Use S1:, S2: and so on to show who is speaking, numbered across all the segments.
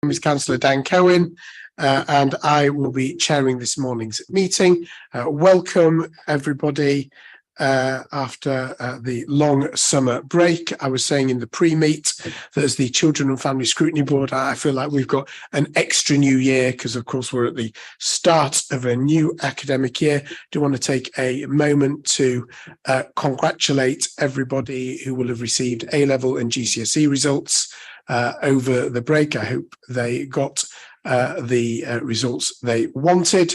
S1: name is Councillor Dan Cohen, and I will be chairing this morning's meeting. Welcome everybody after the long summer break. I was saying in the pre-meet that as the Children and Family Scrutiny Board, I feel like we've got an extra new year because of course we're at the start of a new academic year. I do want to take a moment to congratulate everybody who will have received A-level and GCSE results over the break. I hope they got the results they wanted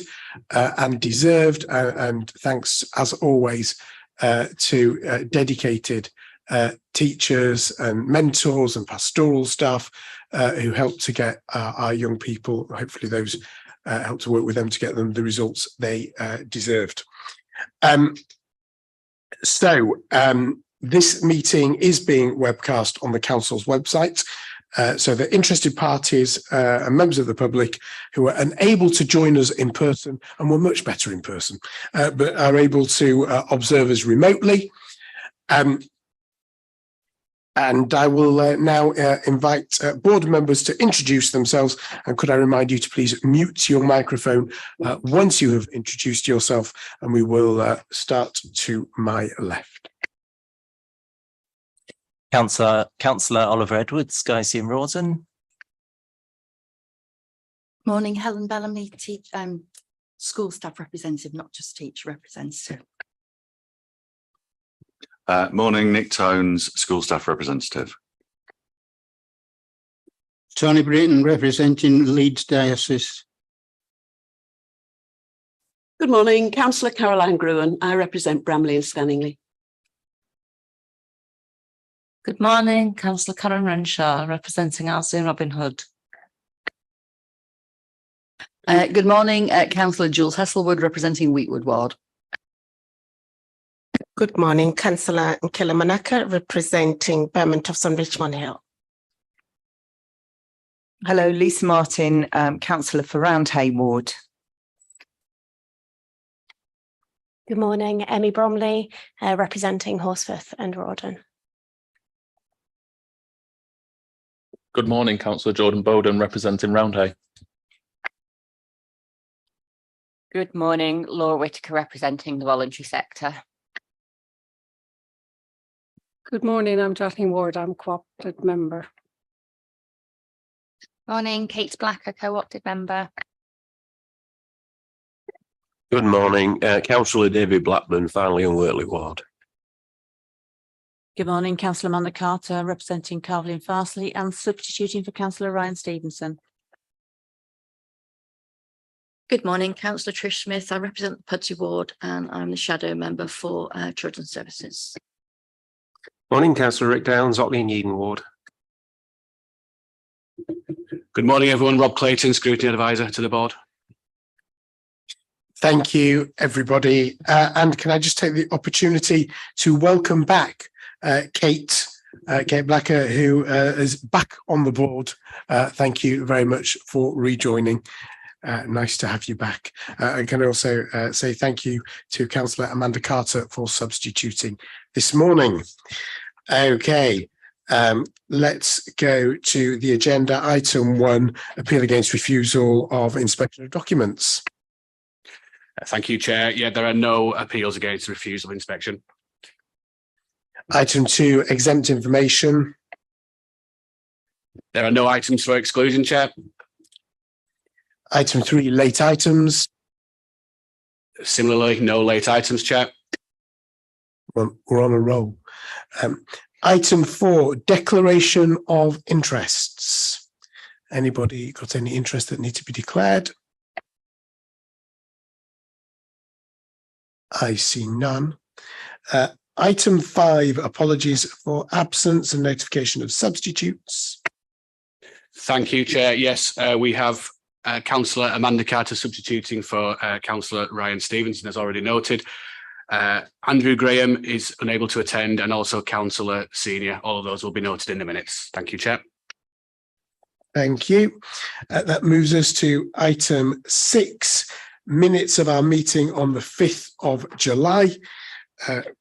S1: and deserved, and thanks as always to dedicated teachers and mentors and pastoral staff who helped to get our young people, hopefully those helped to work with them to get them the results they deserved. This meeting is being webcast on the council's website. So the interested parties and members of the public who are unable to join us in person, and we're much better in person, but are able to observe us remotely. And I will now invite board members to introduce themselves. And could I remind you to please mute your microphone once you have introduced yourself, and we will start to my left.
S2: Councillor Oliver Edwards, Guy and Rawdon.
S3: Morning, Helen Bellamy, school staff representative, not just teacher representative.
S4: Morning, Nick Tones, school staff representative.
S5: Tony Britton, representing Leeds Diocese.
S6: Good morning, Councillor Caroline Gruen. I represent Bramley and Scanningley.
S7: Good morning, Councillor Karen Renshaw, representing Arlesey and Robin Hood.
S8: Good morning, Councillor Jules Hesselwood, representing Wheatwood Ward.
S9: Good morning, Councillor Nkela Manaka, representing Bermondsey and Richmond Hill.
S10: Hello, Lisa Martin, Councillor for Roundhay Ward.
S11: Good morning, Emmy Bromley, representing Horsforth and Rawdon.
S12: Good morning, Councillor Jordan Bowden, representing Roundhay.
S13: Good morning, Laura Whitaker, representing the voluntary sector.
S14: Good morning, I'm Jacqueline Ward, I'm co-opted member.
S13: Morning, Kate Blacker, co-opted member.
S15: Good morning, Councillor David Blackburn, Farnley and Wortley Ward.
S16: Good morning, Councillor Amanda Carter, representing Carley and Farsley and substituting for Councillor Ryan Stevenson.
S3: Good morning, Councillor Trish Smith. I represent the Pudsey Ward and I'm the shadow member for Children's Services.
S15: Morning, Councillor Rick Downs, Otley and Yeadon Ward.
S17: Good morning, everyone. Rob Clayton, Scrutiny Advisor to the board.
S1: Thank you, everybody. And can I just take the opportunity to welcome back Kate Blacker, who is back on the board. Thank you very much for rejoining. Nice to have you back. I can also say thank you to Councillor Amanda Carter for substituting this morning. Okay, let's go to the agenda. Item 1, appeal against refusal of inspection of documents.
S17: Thank you, Chair. Yeah, there are no appeals against refusal of inspection.
S1: Item 2, exempt information.
S17: There are no items for exclusion, Chair.
S1: Item 3, late items.
S17: Similarly, no late items, Chair.
S1: Well, we're on a roll. Item 4, declaration of interests. Anybody got any interest that need to be declared? I see none. Item 5, apologies for absence and notification of substitutes.
S17: Thank you, Chair. Yes, we have Councillor Amanda Carter substituting for Councillor Ryan Stevenson, as already noted. Andrew Graham is unable to attend, and also Councillor Senior. All of those will be noted in the minutes. Thank you, Chair.
S1: Thank you. That moves us to item 6, minutes of our meeting on the 5th of July.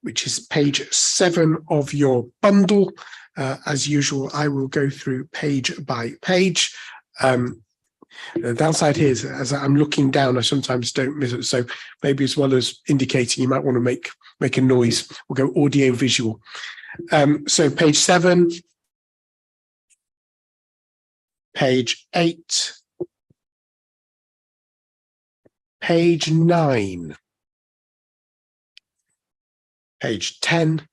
S1: Which is page 7 of your bundle. As usual, I will go through page by page. The downside here is, as I'm looking down, I sometimes don't miss it. So maybe as well as indicating, you might want to make a noise. We'll go audio visual. So page 7, page 8, page 9, page 10,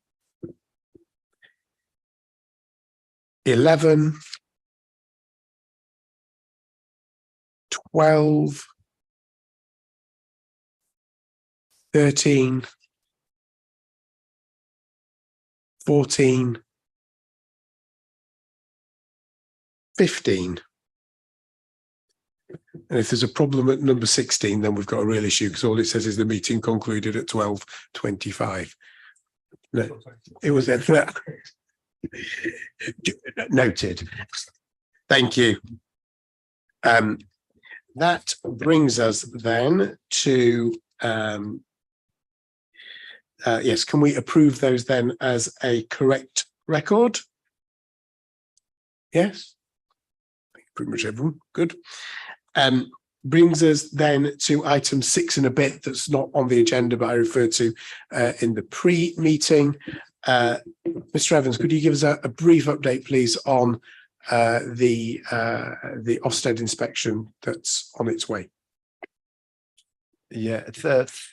S1: 11, 12, 13, 14, 15. And if there's a problem at number 16, then we've got a real issue, because all it says is the meeting concluded at 12:25. No, it was at noted. Thank you. That brings us then to yes, can we approve those then as a correct record? Yes, pretty much everyone. Good. Brings us then to item 6 and a bit that's not on the agenda, but I referred to in the pre-meeting. Mr. Evans, could you give us a brief update, please, on the Ofsted inspection that's on its way?
S18: Yeah,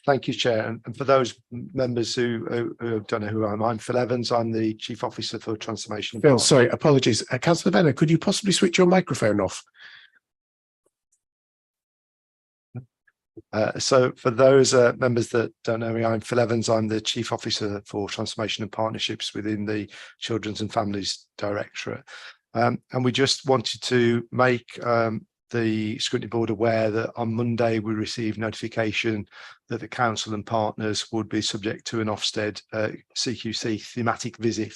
S18: thank you, Chair. And for those members who don't know who I am, I'm Phil Evans. I'm the Chief Officer for Transformation.
S1: Phil, sorry, apologies. Councillor Venner, could you possibly switch your microphone off?
S18: So for those members that don't know me, I'm Phil Evans. I'm the Chief Officer for Transformation and Partnerships within the Children's and Families Directorate. And we just wanted to make the Scrutiny Board aware that on Monday we received notification that the Council and partners would be subject to an Ofsted CQC thematic visit.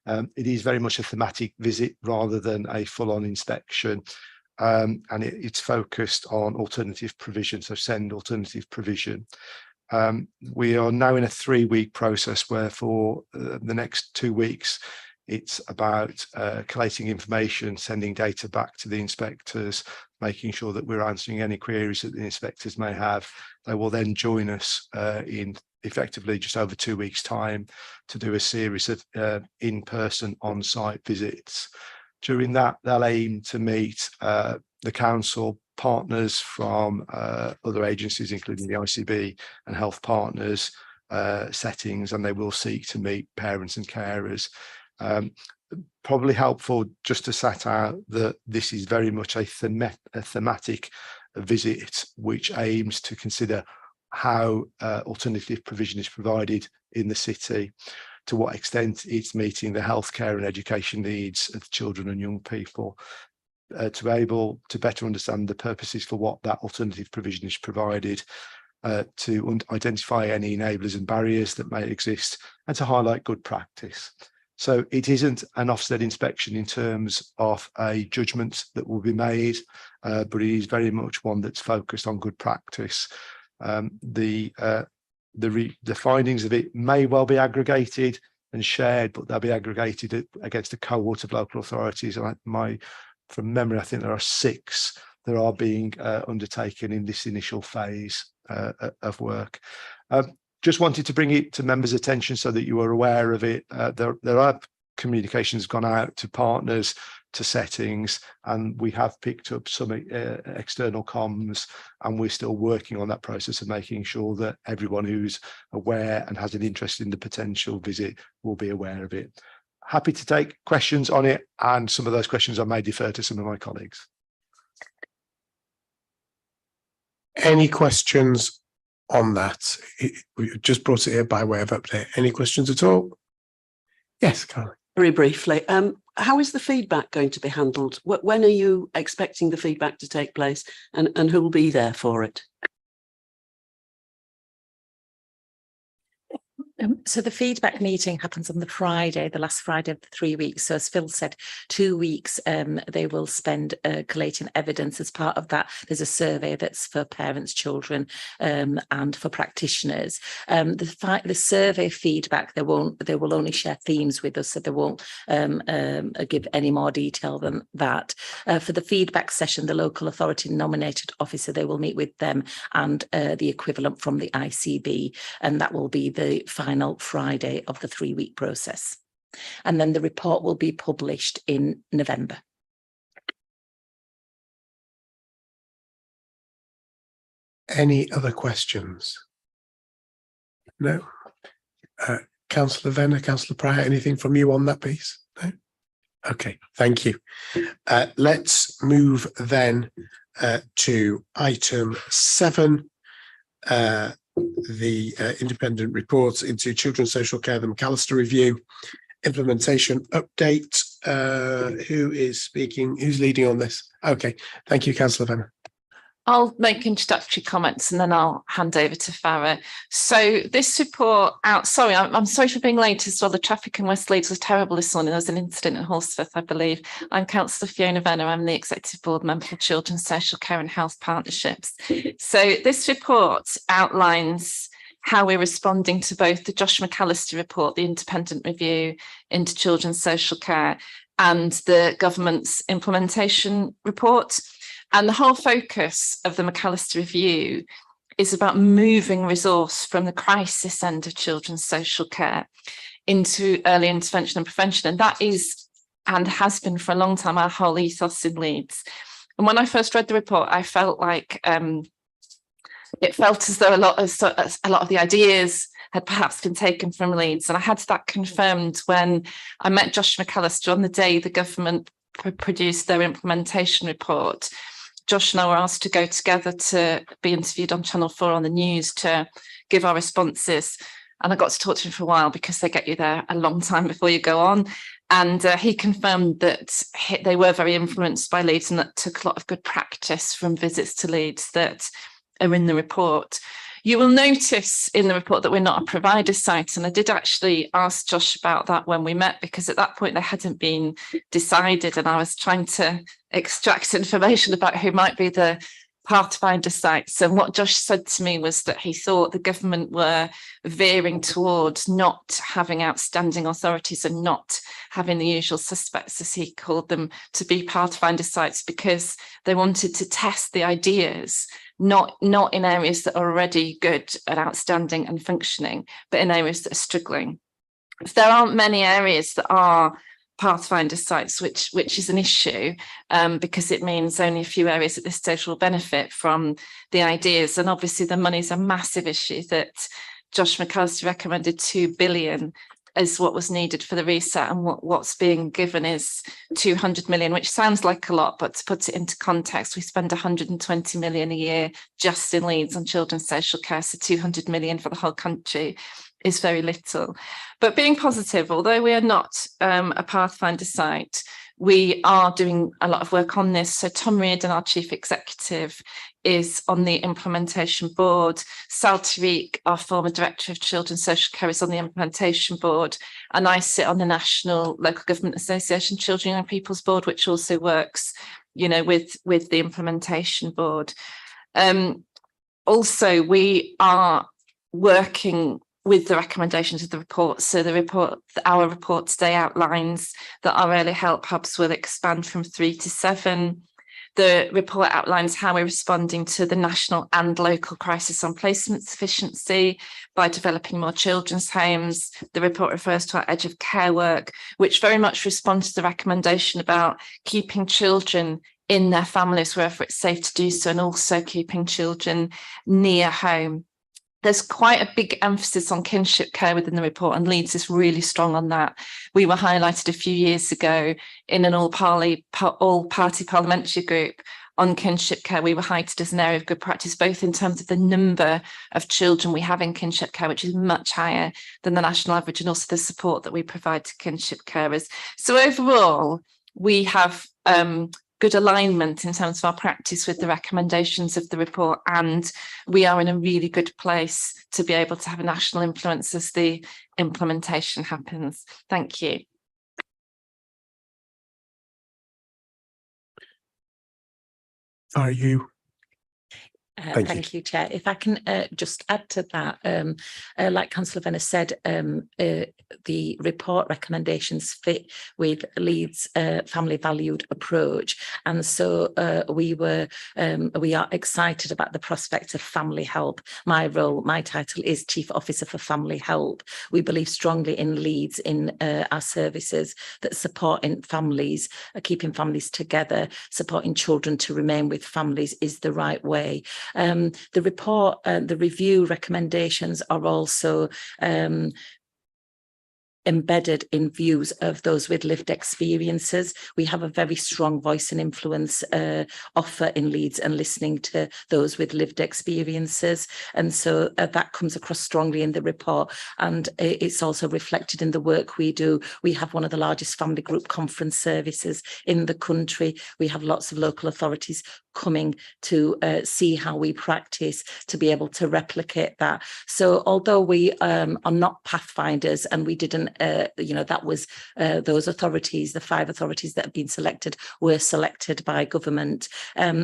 S18: It is very much a thematic visit rather than a full-on inspection. And it's focused on alternative provision, so SEND alternative provision. We are now in a 3-week process where for the next 2 weeks, it's about collating information, sending data back to the inspectors, making sure that we're answering any queries that the inspectors may have. They will then join us in effectively just over 2 weeks' time to do a series of in-person on-site visits. During that, they'll aim to meet the council partners from other agencies, including the ICB and health partners settings, and they will seek to meet parents and carers. Probably helpful just to set out that this is very much a thematic visit which aims to consider how alternative provision is provided in the city, to what extent it's meeting the healthcare and education needs of children and young people, to be able to better understand the purposes for what that alternative provision is provided, to identify any enablers and barriers that may exist, and to highlight good practice. So it isn't an Ofsted inspection in terms of a judgment that will be made, but it is very much one that's focused on good practice. The findings of it may well be aggregated and shared, but they'll be aggregated against a cohort of local authorities. And from memory, I think there are 6 that are being undertaken in this initial phase of work. Just wanted to bring it to members' attention so that you are aware of it. There are communications gone out to partners, to settings, and we have picked up some external comms, and we're still working on that process of making sure that everyone who's aware and has an interest in the potential visit will be aware of it. Happy to take questions on it, and some of those questions I may defer to some of my colleagues.
S1: Any questions on that? We just brought it here by way of update. Any questions at all? Yes, Carly.
S6: Very briefly, how is the feedback going to be handled? When are you expecting the feedback to take place, and who will be there for it?
S16: So the feedback meeting happens on the Friday, the last Friday of the 3 weeks. So as Phil said, 2 weeks they will spend collating evidence. As part of that, there's a survey that's for parents, children, and for practitioners. The survey feedback, they will only share themes with us, so they won't give any more detail than that. For the feedback session, the local authority nominated officer, they will meet with them and the equivalent from the ICB, and that will be the final Friday of the 3 week process. And then the report will be published in November.
S1: Any other questions? No? Councillor Venner, Councillor Pryor, anything from you on that piece? No? Okay, thank you. Let's move then to item 7. The independent reports into children's social care, the McAllister review, implementation update. Who is speaking? Who's leading on this? Okay, thank you, Councillor Venner.
S7: I'll make introductory comments and then I'll hand over to Farah. So this report out, sorry, I'm sorry for being late as well. The traffic in West Leeds was terrible this morning. There was an incident in Horsforth, I believe. I'm Councillor Fiona Venner. I'm the Executive Board Member for Children's Social Care and Health Partnerships. So this report outlines how we're responding to both the Josh McAllister report, the independent review into children's social care, and the government's implementation report. And the whole focus of the McAllister review is about moving resource from the crisis end of children's social care into early intervention and prevention. And that is, and has been for a long time, our whole ethos in Leeds. And when I first read the report, I felt like it felt as though a lot of the ideas had perhaps been taken from Leeds. And I had that confirmed when I met Josh McAllister on the day the government produced their implementation report. Josh and I were asked to go together to be interviewed on Channel 4 on the news to give our responses. And I got to talk to him for a while because they get you there a long time before you go on. And he confirmed that they were very influenced by Leeds and that took a lot of good practice from visits to Leeds that are in the report. You will notice in the report that we're not a provider site, and I did actually ask Josh about that when we met, because at that point they hadn't been decided and I was trying to extract information about who might be the pathfinder sites. And what Josh said to me was that he thought the government were veering towards not having outstanding authorities and not having the usual suspects, as he called them, to be pathfinder sites, because they wanted to test the ideas, not in areas that are already good and outstanding and functioning, but in areas that are struggling. If there aren't many areas that are pathfinder sites, which is an issue, because it means only a few areas at this stage will benefit from the ideas. And obviously the money is a massive issue that Josh McAllister recommended 2 billion is what was needed for the reset, and what's being given is 200 million, which sounds like a lot, but to put it into context, we spend 120 million a year just in Leeds on children's social care, so 200 million for the whole country is very little. But being positive, although we are not a pathfinder site, we are doing a lot of work on this. So Tom Reardon, our Chief Executive, is on the implementation board. Sal Tariq, our former Director of Children's Social Care, is on the implementation board. And I sit on the National Local Government Association Children and Young People's Board, which also works, with the implementation board. Also, we are working with the recommendations of the report. So our report today outlines that our early help hubs will expand from 3 to 7. The report outlines how we're responding to the national and local crisis on placement sufficiency by developing more children's homes. The report refers to our edge of care work, which very much responds to the recommendation about keeping children in their families wherever it's safe to do so, and also keeping children near home. There's quite a big emphasis on kinship care within the report, and Leeds is really strong on that. We were highlighted a few years ago in an all-party parliamentary group on kinship care. We were highlighted as an area of good practice, both in terms of the number of children we have in kinship care, which is much higher than the national average, and also the support that we provide to kinship carers. So overall, we have good good alignment in terms of our practice with the recommendations of the report, and we are in a really good place to be able to have a national influence as the implementation happens. Thank you.
S1: Are you?
S16: Thank you, Chair. If I can just add to that, like Councillor Venner said, the report recommendations fit with Leeds' family valued approach, and so we are excited about the prospect of family help. My title is Chief Officer for Family Help. We believe strongly in Leeds, in our services that supporting families, keeping families together, supporting children to remain with families is the right way. The report, the review recommendations are also embedded in views of those with lived experiences. We have a very strong voice and influence offer in Leeds and listening to those with lived experiences. And so that comes across strongly in the report, and it's also reflected in the work we do. We have one of the largest family group conference services in the country. We have lots of local authorities coming to see how we practice, to be able to replicate that. So although we are not pathfinders, and we didn't that was those authorities, the 5 authorities that have been selected were selected by government.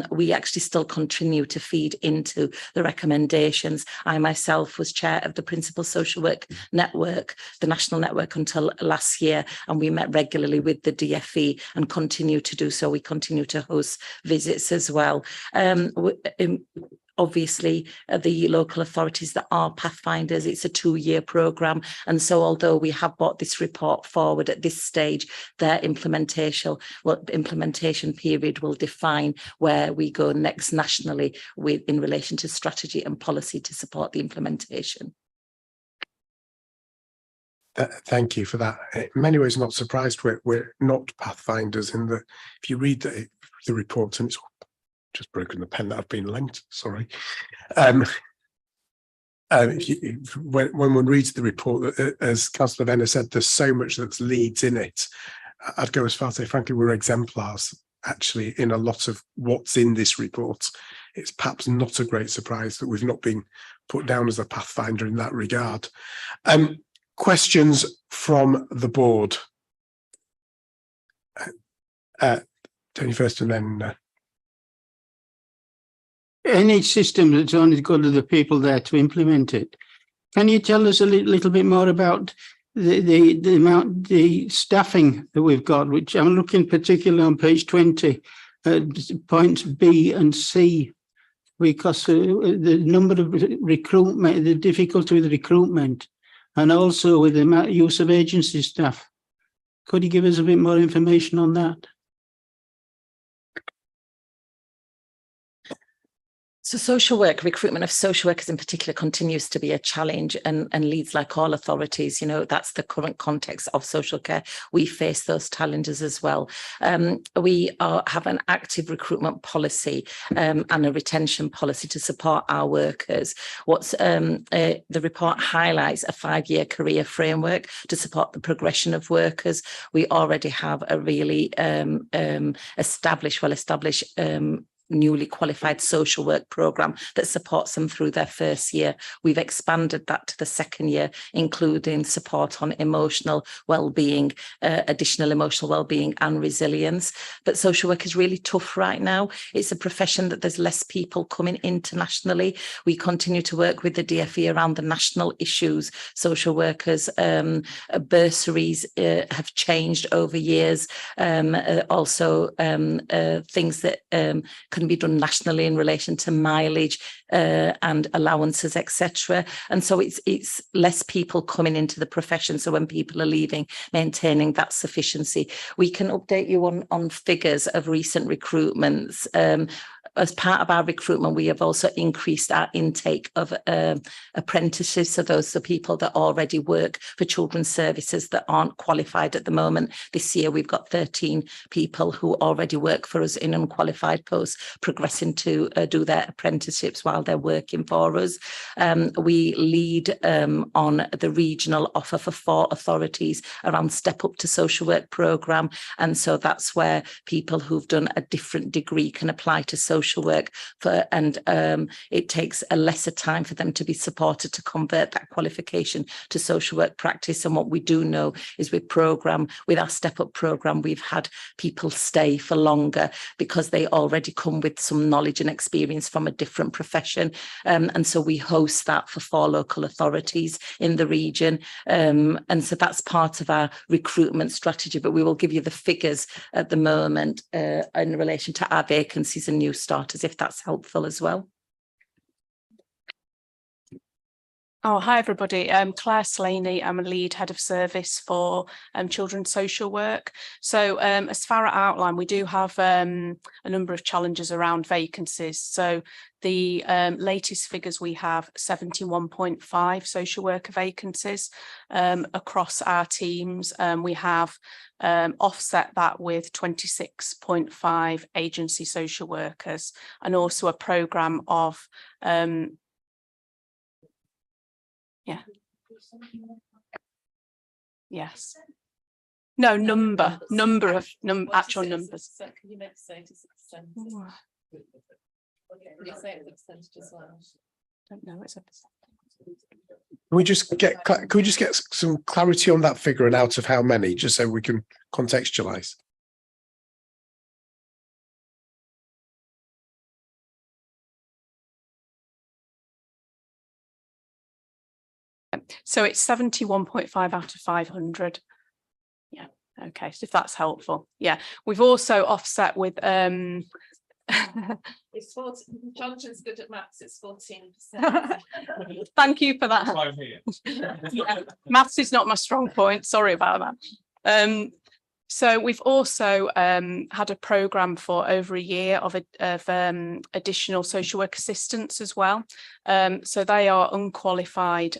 S16: We actually still continue to feed into the recommendations. I myself was chair of the Principal Social Work Network, the national network, until last year, and we met regularly with the DFE and continue to do so. We continue to host visits as well. Obviously, the local authorities that are pathfinders, it's a 2-year programme, and so although we have brought this report forward at this stage, their implementation period will define where we go next nationally in relation to strategy and policy to support the implementation.
S1: Thank you for that. In many ways, not surprised we're not pathfinders in the, if you read the report, and it's just broken the pen that I've been lent, sorry. When one reads the report, as Councillor Venner said, there's so much that's Leeds in it. I'd go as far as to say, frankly, we're exemplars actually in a lot of what's in this report. It's perhaps not a great surprise that we've not been put down as a pathfinder in that regard. Questions from the board? Tony first, and then
S5: any system that's only good to the people there to implement it. Can you tell us a little bit more about the staffing that we've got, which I'm looking particularly on page 20, points B and C, because the number of recruitment, the difficulty with recruitment, and also with the use of agency staff. Could you give us a bit more information on that?
S16: So social work, recruitment of social workers in particular, continues to be a challenge, and Leeds, like all authorities, that's the current context of social care. We face those challenges as well. We have an active recruitment policy and a retention policy to support our workers. The report highlights a 5-year career framework to support the progression of workers. We already have a really well-established newly qualified social work programme that supports them through their first year. We've expanded that to the second year, including support on emotional well-being, additional emotional well-being and resilience. But social work is really tough right now. It's a profession that there's less people coming internationally. We continue to work with the DFE around the national issues. Social workers, bursaries have changed over years. Also, things that can be done nationally in relation to mileage and allowances, etc. And so it's less people coming into the profession. So when people are leaving, maintaining that sufficiency. We can update you on figures of recent recruitments. as part of our recruitment, we have also increased our intake of apprentices. So those are people that already work for children's services that aren't qualified at the moment. This year, we've got 13 people who already work for us in unqualified posts, progressing to do their apprenticeships while they're working for us. We lead on the regional offer for 4 authorities around Step Up to Social Work programme. And so that's where people who've done a different degree can apply to social work and it takes a lesser time for them to be supported to convert that qualification to social work practice. And what we do know is with our Step Up programme, we've had people stay for longer because they already come with some knowledge and experience from a different profession. And so we host that for 4 local authorities in the region. And so that's part of our recruitment strategy, but we will give you the figures at the moment in relation to our vacancies and new starters, if that's helpful as well.
S19: Oh, hi everybody. Claire Slaney. I'm a lead head of service for children's social work. So as Farah outlined, we do have a number of challenges around vacancies. So the latest figures we have 71.5 social worker vacancies across our teams. We have offset that with 26.5 agency social workers and also a programme of yes. No, actual numbers.
S7: Can you make say it's a percentage? Can you say it's a percentage as well?
S19: Don't know, it's a percentage.
S1: Can we just get some clarity on that figure and out of how many, just so we can contextualize?
S19: So it's 71.5 out of 500. Yeah, okay, so if that's helpful. Yeah, we've also offset with
S7: it's 14. Jonathan's good at maths, it's 14%.
S19: Thank you for that. That's why I'm here. Yeah, maths is not my strong point, sorry about that. So we've also had a programme for over a year of additional social work assistants as well. So they are unqualified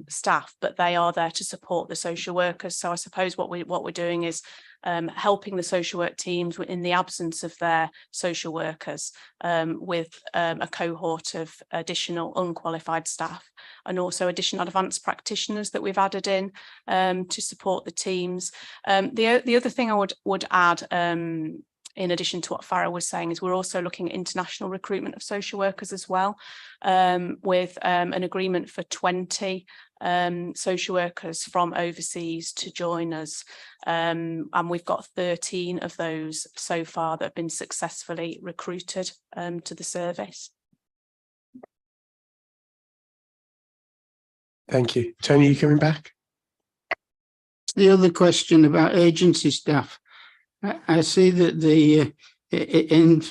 S19: staff, but they are there to support the social workers. So I suppose what we're doing is helping the social work teams in the absence of their social workers with a cohort of additional unqualified staff and also additional advanced practitioners that we've added in to support the teams. The other thing I would add in addition to what Farah was saying is we're also looking at international recruitment of social workers as well with an agreement for 20 social workers from overseas to join us, and we've got 13 of those so far that have been successfully recruited to the service.
S1: Thank you. Tony, you coming back?
S5: The other question about agency staff. I see that in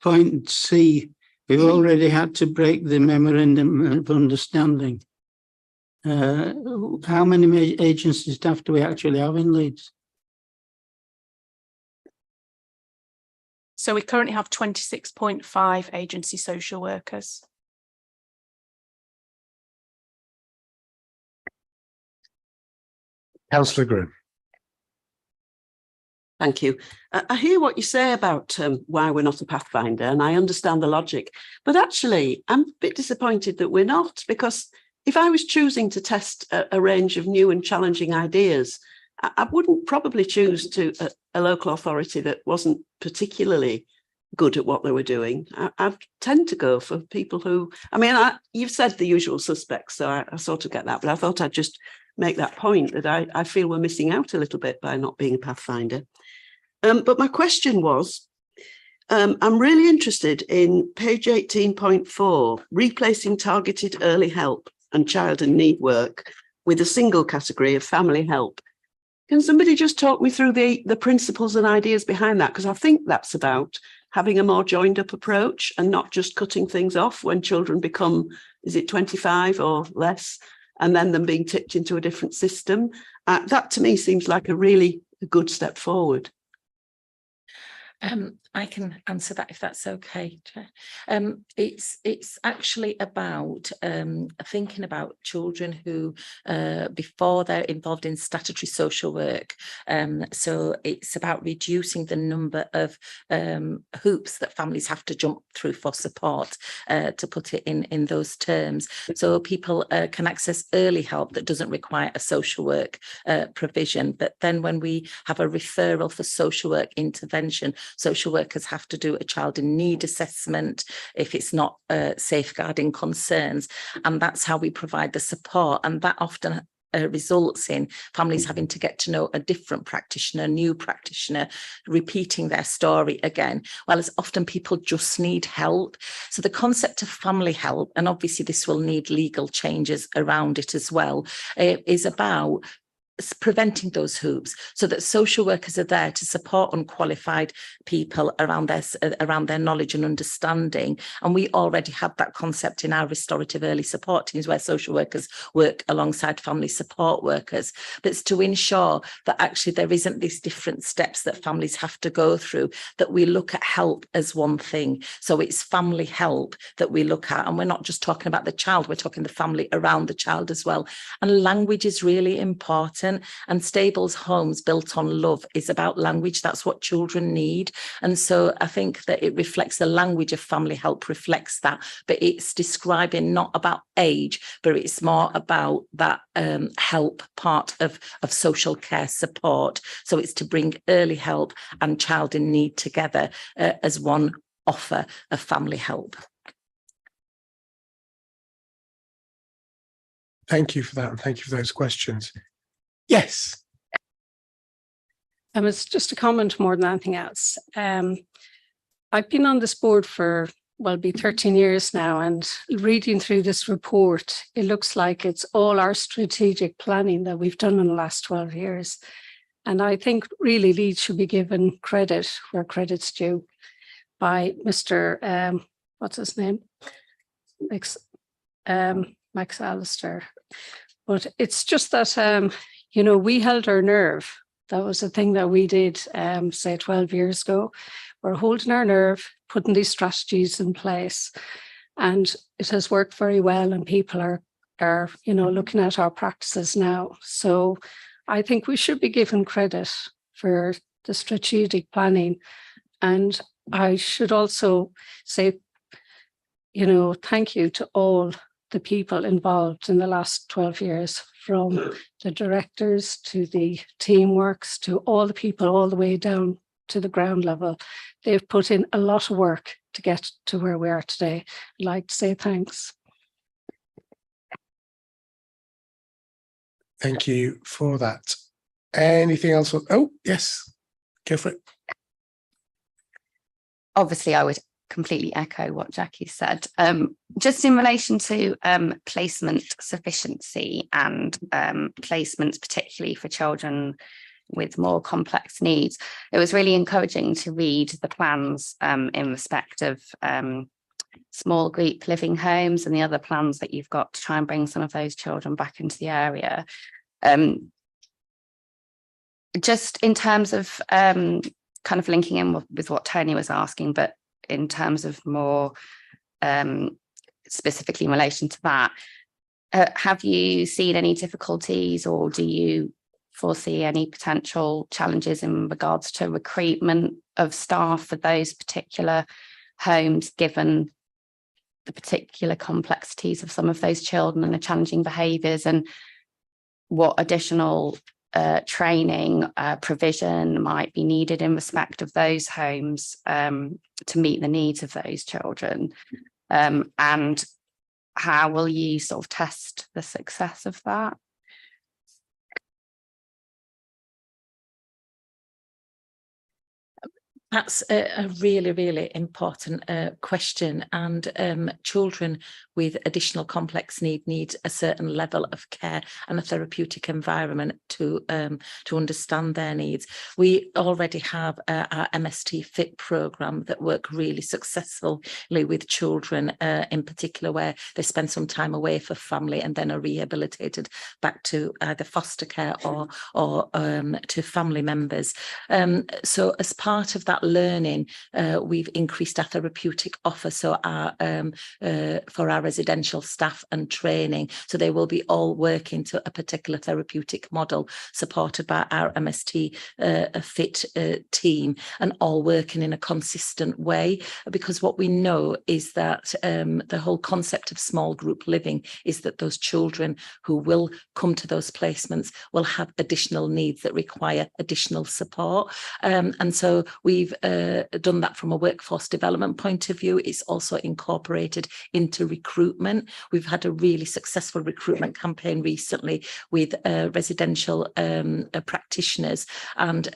S5: point C, we've already had to break the memorandum of understanding. How many agency staff do we actually have in Leeds?
S19: So we currently have 26.5 agency social workers.
S1: Councillor Groom.
S6: Thank you. I hear what you say about why we're not a pathfinder, and I understand the logic. But actually, I'm a bit disappointed that we're not, because if I was choosing to test a range of new and challenging ideas, I wouldn't probably choose a local authority that wasn't particularly good at what they were doing. I tend to go for people who, I mean, you've said the usual suspects, so I sort of get that, but I thought I'd just make that point that I feel we're missing out a little bit by not being a pathfinder. But my question was, I'm really interested in page 18.4, replacing targeted early help and child and need work with a single category of family help. Can somebody just talk me through the principles and ideas behind that? Because I think that's about having a more joined up approach and not just cutting things off when children become, is it 25 or less, and then them being tipped into a different system. That to me seems like a really good step forward.
S16: I can answer that if that's okay, Chair. It's actually about thinking about children who before they're involved in statutory social work. So it's about reducing the number of hoops that families have to jump through for support, to put it in those terms. So people can access early help that doesn't require a social work provision. But then when we have a referral for social work intervention, social workers have to do a child in need assessment if it's not safeguarding concerns, and that's how we provide the support. And that often results in families having to get to know a different practitioner, new practitioner, repeating their story again, whereas often people just need help. So the concept of family help, and obviously this will need legal changes around it as well, is about preventing those hoops so that social workers are there to support unqualified people around their knowledge and understanding. And we already have that concept in our restorative early support teams where social workers work alongside family support workers. But it's to ensure that actually there isn't these different steps that families have to go through, that we look at help as one thing. So it's family help that we look at, and we're not just talking about the child, we're talking the family around the child as well. And language is really important. And Stables Homes Built on Love is about language. That's what children need. And so I think that it reflects the language of family help reflects that, but it's describing not about age, but it's more about that help part of social care support. So it's to bring early help and child in need together as one offer of family help.
S1: Thank you for that, and thank you for those questions. Yes.
S14: It's just a comment more than anything else. I've been on this board for, well, be 13 years now, and reading through this report, it looks like it's all our strategic planning that we've done in the last 12 years. And I think really Leeds should be given credit where credit's due by Mr. What's his name? Max Allister. But it's just that, you know, we held our nerve. That was a thing that we did, say 12 years ago. We're holding our nerve, putting these strategies in place, and it has worked very well. And people are, you know, looking at our practices now. So I think we should be given credit for the strategic planning. And I should also say, you know, thank you to all the people involved in the last 12 years, from the directors to the teamworks to all the people all the way down to the ground level. They've put in a lot of work to get to where we are today. I'd like to say thanks.
S1: Thank you for that. Anything else? Oh, yes, go for it.
S13: Obviously, I would completely echo what Jackie said. Just in relation to placement sufficiency and placements, particularly for children with more complex needs, it was really encouraging to read the plans in respect of small group living homes and the other plans that you've got to try and bring some of those children back into the area. Just in terms of kind of linking in with what Tony was asking, but in terms of more specifically in relation to that, have you seen any difficulties, or do you foresee any potential challenges in regards to recruitment of staff for those particular homes, given the particular complexities of some of those children and the challenging behaviours, and what additional training provision might be needed in respect of those homes to meet the needs of those children, and how will you sort of test the success of that?
S16: That's a really, really important question, and children with additional complex need a certain level of care and a therapeutic environment to understand their needs. We already have our MST Fit programme that work really successfully with children, in particular where they spend some time away for family and then are rehabilitated back to either foster care or to family members. So as part of that that learning, we've increased our therapeutic offer, so our for our residential staff and training, so they will be all working to a particular therapeutic model supported by our MST fit team, and all working in a consistent way, because what we know is that the whole concept of small group living is that those children who will come to those placements will have additional needs that require additional support, and so we've done that from a workforce development point of view. It's also incorporated into recruitment. We've had a really successful recruitment campaign recently with residential practitioners, and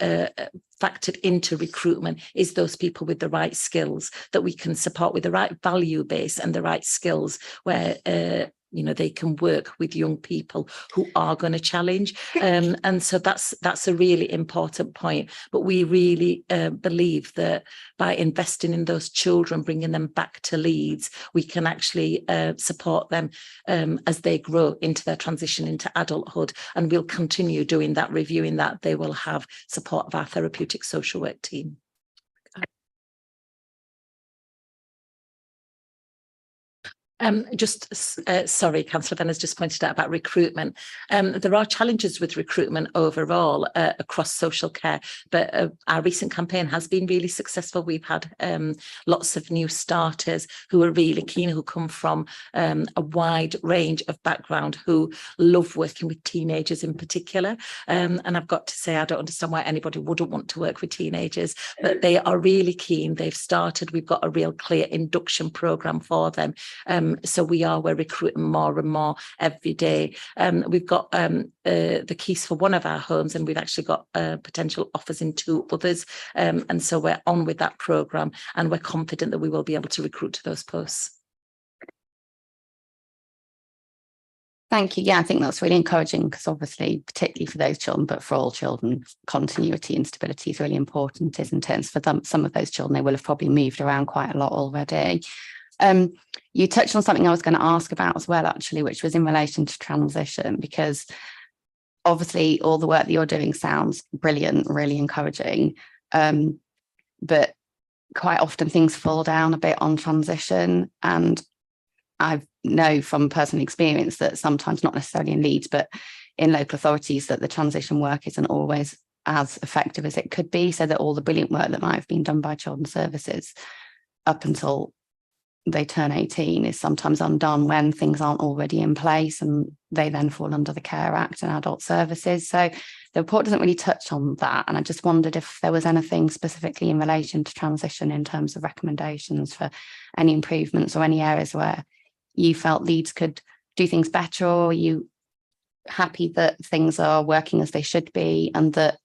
S16: factored into recruitment is those people with the right skills that we can support with the right value base and the right skills, where you know, they can work with young people who are going to challenge, and so that's a really important point. But we really believe that by investing in those children, bringing them back to Leeds, we can actually support them as they grow into their transition into adulthood, and we'll continue doing that, reviewing that. They will have support of our therapeutic social work team. Sorry, Councillor Venn has just pointed out about recruitment. There are challenges with recruitment overall across social care, but our recent campaign has been really successful. We've had lots of new starters who are really keen, who come from a wide range of background, who love working with teenagers in particular. And I've got to say, I don't understand why anybody wouldn't want to work with teenagers, but they are really keen. They've started. We've got a real clear induction programme for them. So we're recruiting more and more every day. We've got the keys for one of our homes, and we've actually got potential offers in 2 others. And so we're on with that programme, and we're confident that we will be able to recruit to those posts.
S13: Thank you. Yeah, I think that's really encouraging, because obviously, particularly for those children, but for all children, continuity and stability is really important, isn't it? And for them, some of those children, they will have probably moved around quite a lot already. You touched on something I was going to ask about as well, actually, which was in relation to transition, because obviously all the work that you're doing sounds brilliant, really encouraging, but quite often things fall down a bit on transition. And I know from personal experience that sometimes, not necessarily in Leeds, but in local authorities, that the transition work isn't always as effective as it could be, so that all the brilliant work that might have been done by children's services up until they turn 18 is sometimes undone when things aren't already in place, and they then fall under the Care Act and adult services. So the report doesn't really touch on that, and I just wondered if there was anything specifically in relation to transition in terms of recommendations for any improvements or any areas where you felt Leeds could do things better, or are you happy that things are working as they should be, and that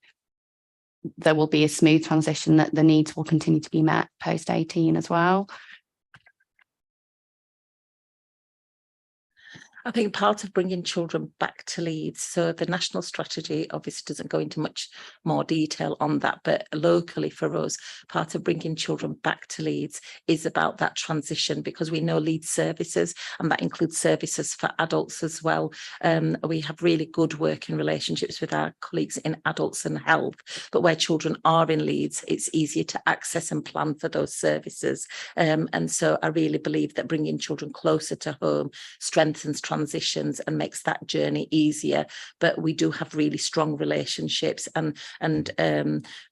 S13: there will be a smooth transition, that the needs will continue to be met post 18 as well?
S16: I think part of bringing children back to Leeds, so the national strategy obviously doesn't go into much more detail on that, but locally for us, part of bringing children back to Leeds is about that transition, because we know Leeds services, and that includes services for adults as well. We have really good working relationships with our colleagues in adults and health, but where children are in Leeds, it's easier to access and plan for those services. And so I really believe that bringing children closer to home strengthens transitions and makes that journey easier. But we do have really strong relationships, and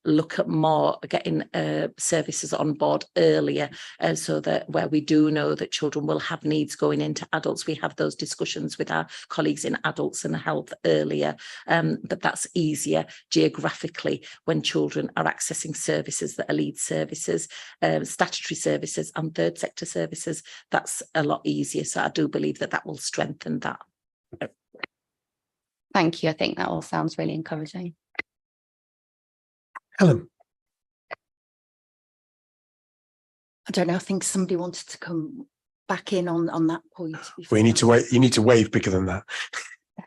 S16: look at more getting services on board earlier, so that where we do know that children will have needs going into adults, we have those discussions with our colleagues in adults and health earlier. But that's easier geographically when children are accessing services that are Leeds services, statutory services and third sector services. That's a lot easier. So I do believe that that will strengthen that.
S13: Thank you. I think that all sounds really encouraging.
S1: Helen.
S8: I don't know. I think somebody wanted to come back in on that point.
S1: We need to wait. You need to wave bigger than that.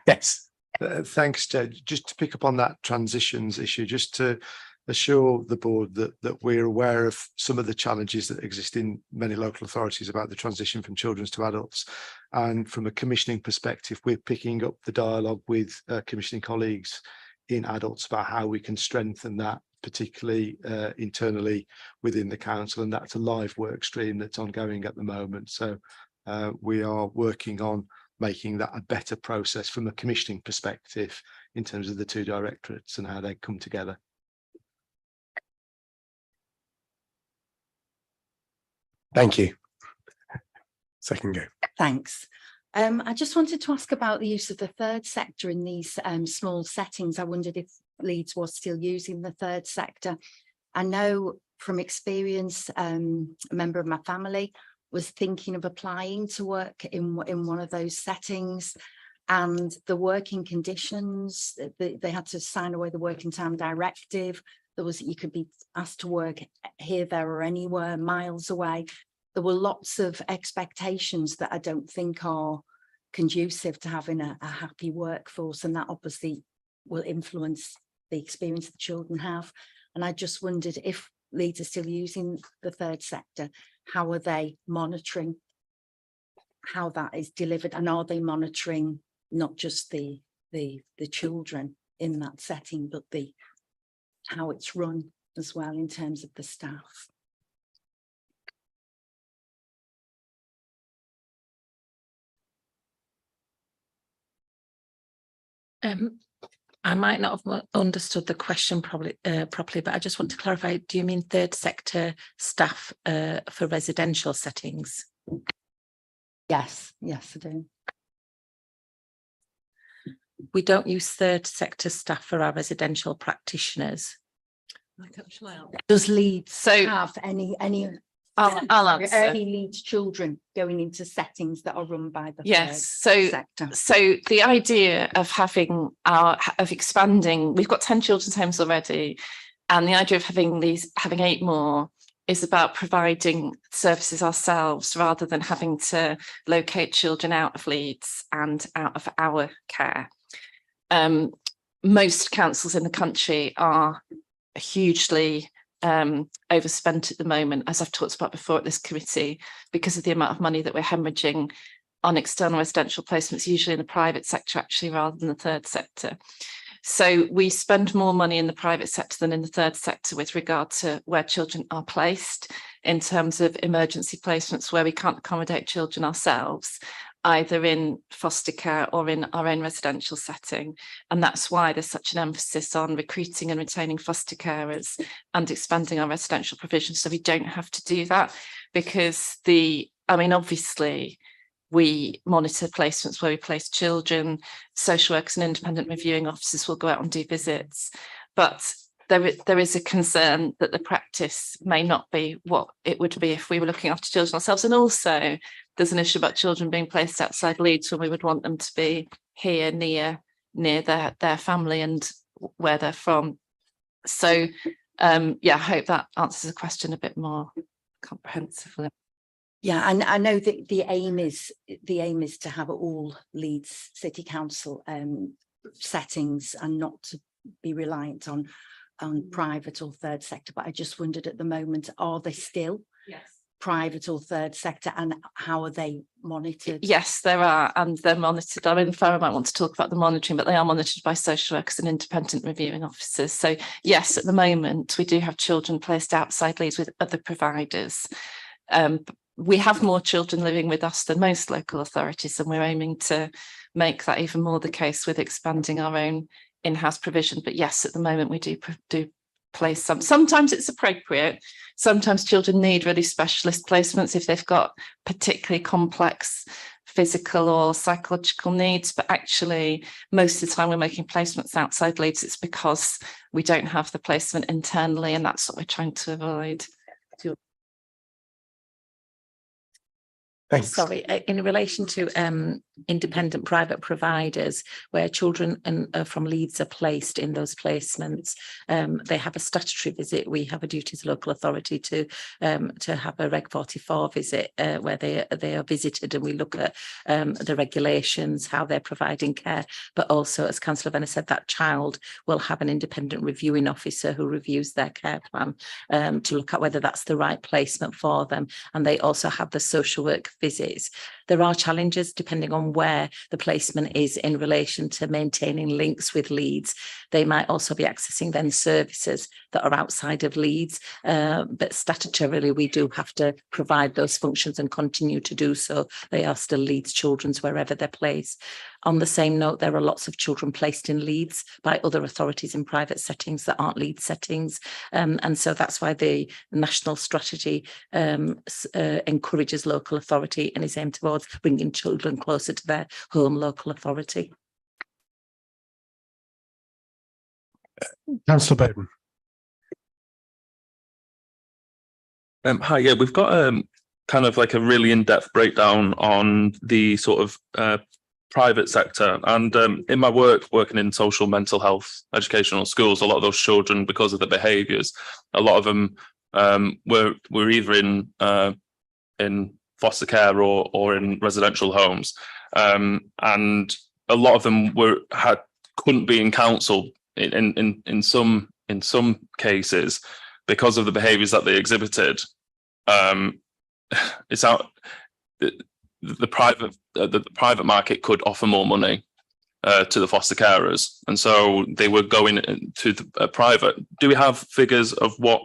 S1: Yes.
S18: Thanks, Jed. Just to pick up on that transitions issue, just to assure the board that we're aware of some of the challenges that exist in many local authorities about the transition from children to adults. And from a commissioning perspective, we're picking up the dialogue with commissioning colleagues in adults about how we can strengthen that particularly internally within the council, and that's a live work stream that's ongoing at the moment. So we are working on making that a better process from a commissioning perspective in terms of the two directorates and how they come together.
S1: Thank you. Second go.
S20: Thanks. I just wanted to ask about the use of the third sector in these small settings. I wondered if Leeds was still using the third sector. I know from experience, a member of my family was thinking of applying to work in one of those settings, and the working conditions, they had to sign away the working time directive. There was, you could be asked to work here, there or anywhere, miles away. There were lots of expectations that I don't think are conducive to having a happy workforce, and that obviously will influence the experience the children have. And I just wondered if Leeds are still using the third sector, how are they monitoring how that is delivered, and are they monitoring not just the children in that setting, but how it's run as well in terms of the staff?
S16: I might not have understood the question properly, but I just want to clarify, do you mean third sector staff for residential settings?
S20: Yes, I do.
S16: We don't use third sector staff for our residential practitioners.
S20: Does Leeds have any
S7: I'll answer.
S20: early Leeds children going into settings that are run by the third sector?
S7: So the idea of having expanding, we've got 10 children's homes already, and the idea of having 8 more is about providing services ourselves rather than having to locate children out of Leeds and out of our care. Most councils in the country are hugely overspent at the moment, as I've talked about before at this committee, because of the amount of money that we're hemorrhaging on external residential placements, usually in the private sector actually, rather than the third sector. So we spend more money in the private sector than in the third sector with regard to where children are placed, in terms of emergency placements where we can't accommodate children ourselves, either in foster care or in our own residential setting. And that's why there's such an emphasis on recruiting and retaining foster carers and expanding our residential provision, so we don't have to do that. Because obviously we monitor placements where we place children, social workers and independent reviewing officers will go out and do visits, but there is a concern that the practice may not be what it would be if we were looking after children ourselves. And also there's an issue about children being placed outside Leeds when we would want them to be here near their family and where they're from. So I hope that answers the question a bit more comprehensively.
S20: Yeah, and I know that the aim is to have all Leeds City Council settings and not to be reliant on private or third sector. But I just wondered at the moment, are they still private or third sector, and how are they monitored?
S7: Yes, there are, and they're monitored. I mean, Farah might want to talk about the monitoring, but they are monitored by social workers and independent reviewing officers. So yes, at the moment we do have children placed outside Leeds with other providers. We have more children living with us than most local authorities, and we're aiming to make that even more the case with expanding our own in-house provision. But yes, at the moment we do place some. Sometimes it's appropriate. Sometimes children need really specialist placements if they've got particularly complex physical or psychological needs. But actually, most of the time we're making placements outside Leeds, it's because we don't have the placement internally, and that's what we're trying to avoid.
S1: Thanks.
S16: Sorry, in relation to independent private providers, where children from Leeds are placed in those placements, they have a statutory visit. We have a duty as a local authority to have a Reg 44 visit where they are visited, and we look at the regulations, how they're providing care. But also, as Councillor Venner said, that child will have an independent reviewing officer who reviews their care plan to look at whether that's the right placement for them. And they also have the social work visits. There are challenges depending on where the placement is in relation to maintaining links with Leeds. They might also be accessing then services that are outside of Leeds, but statutorily we do have to provide those functions and continue to do so. They are still Leeds children's wherever they're placed. On the same note, there are lots of children placed in Leeds by other authorities in private settings that aren't Leeds settings. And so that's why the national strategy encourages local authority and is aimed towards bringing children closer to their home local authority.
S1: Councillor Bowden.
S12: Hi, yeah, we've got kind of like a really in-depth breakdown on the sort of private sector, and in my working in social mental health educational schools, a lot of those children, because of the behaviours, a lot of them were either in foster care or in residential homes, and a lot of them couldn't be in council in some cases because of the behaviours that they exhibited. It's out. The private market could offer more money to the foster carers, and so they were going to the private. Do we have figures of what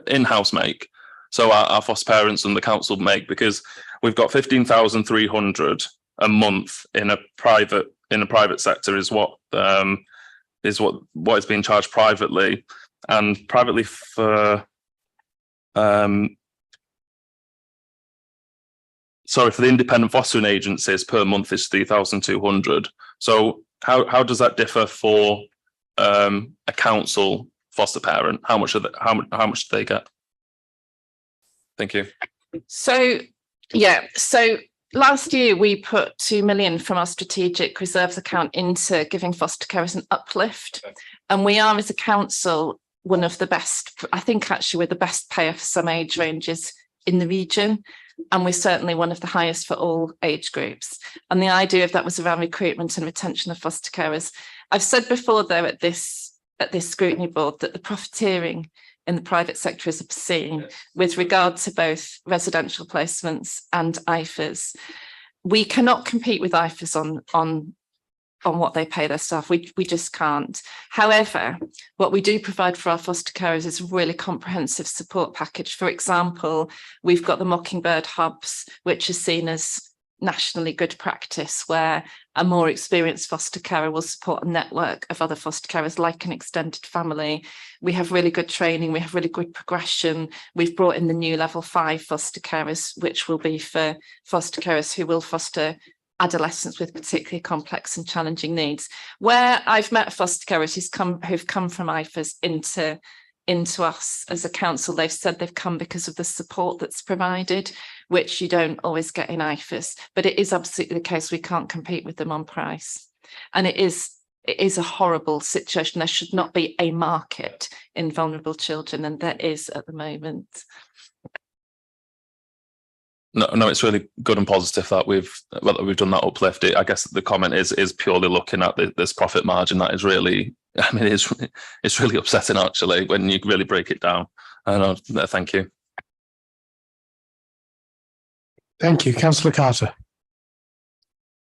S12: in-house make? So our foster parents and the council make, because we've got 15,300 a month in a private sector is what is being charged privately, and privately for for the independent fostering agencies per month is 3,200. So how does that differ for a council foster parent? How much do they get? Thank you.
S7: So yeah, so last year we put 2 million from our strategic reserves account into giving foster carers an uplift, and we are as a council one of the best. I think actually we're the best payer for some age ranges in the region. And we're certainly one of the highest for all age groups. And the idea of that was around recruitment and retention of foster carers. I've said before, though, at this scrutiny board, that the profiteering in the private sector is obscene with regard to both residential placements and IFAs. We cannot compete with IFAs on what they pay their staff. We just can't. However, what we do provide for our foster carers is a really comprehensive support package. For example, we've got the Mockingbird hubs, which is seen as nationally good practice, where a more experienced foster carer will support a network of other foster carers like an extended family. We have really good training, we have really good progression. We've brought in the new level 5 foster carers, which will be for foster carers who will foster adolescents with particularly complex and challenging needs. Where I've met foster carers who've come from IFAs into us as a council, they've said they've come because of the support that's provided, which you don't always get in IFAs. But it is absolutely the case we can't compete with them on price. And it is a horrible situation. There should not be a market in vulnerable children, and there is at the moment.
S12: No, it's really good and positive that we've done that uplift. I guess the comment is purely looking at this profit margin. That is really, I mean, it's really upsetting actually when you really break it down. Thank you.
S1: Thank you, Councillor Carter.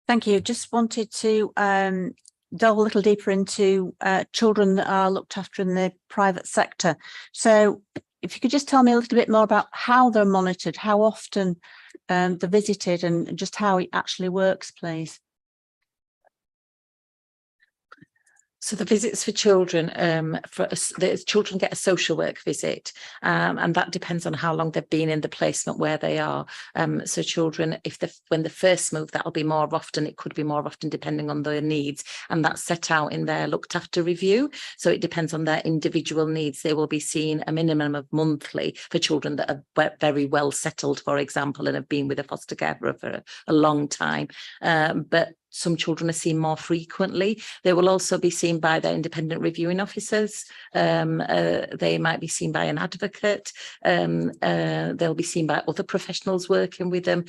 S21: Thank you. Just wanted to delve a little deeper into children that are looked after in the private sector. So if you could just tell me a little bit more about how they're monitored, how often they're visited, and just how it actually works, please.
S16: So the visits for children, the children get a social work visit, and that depends on how long they've been in the placement where they are. So children, when they first move, that'll be more often. It could be more often depending on their needs, and that's set out in their looked after review. So it depends on their individual needs. They will be seen a minimum of monthly for children that are very well settled, for example, and have been with a foster carer for a long time. But some children are seen more frequently. They will also be seen by their independent reviewing officers. They might be seen by an advocate. They'll be seen by other professionals working with them.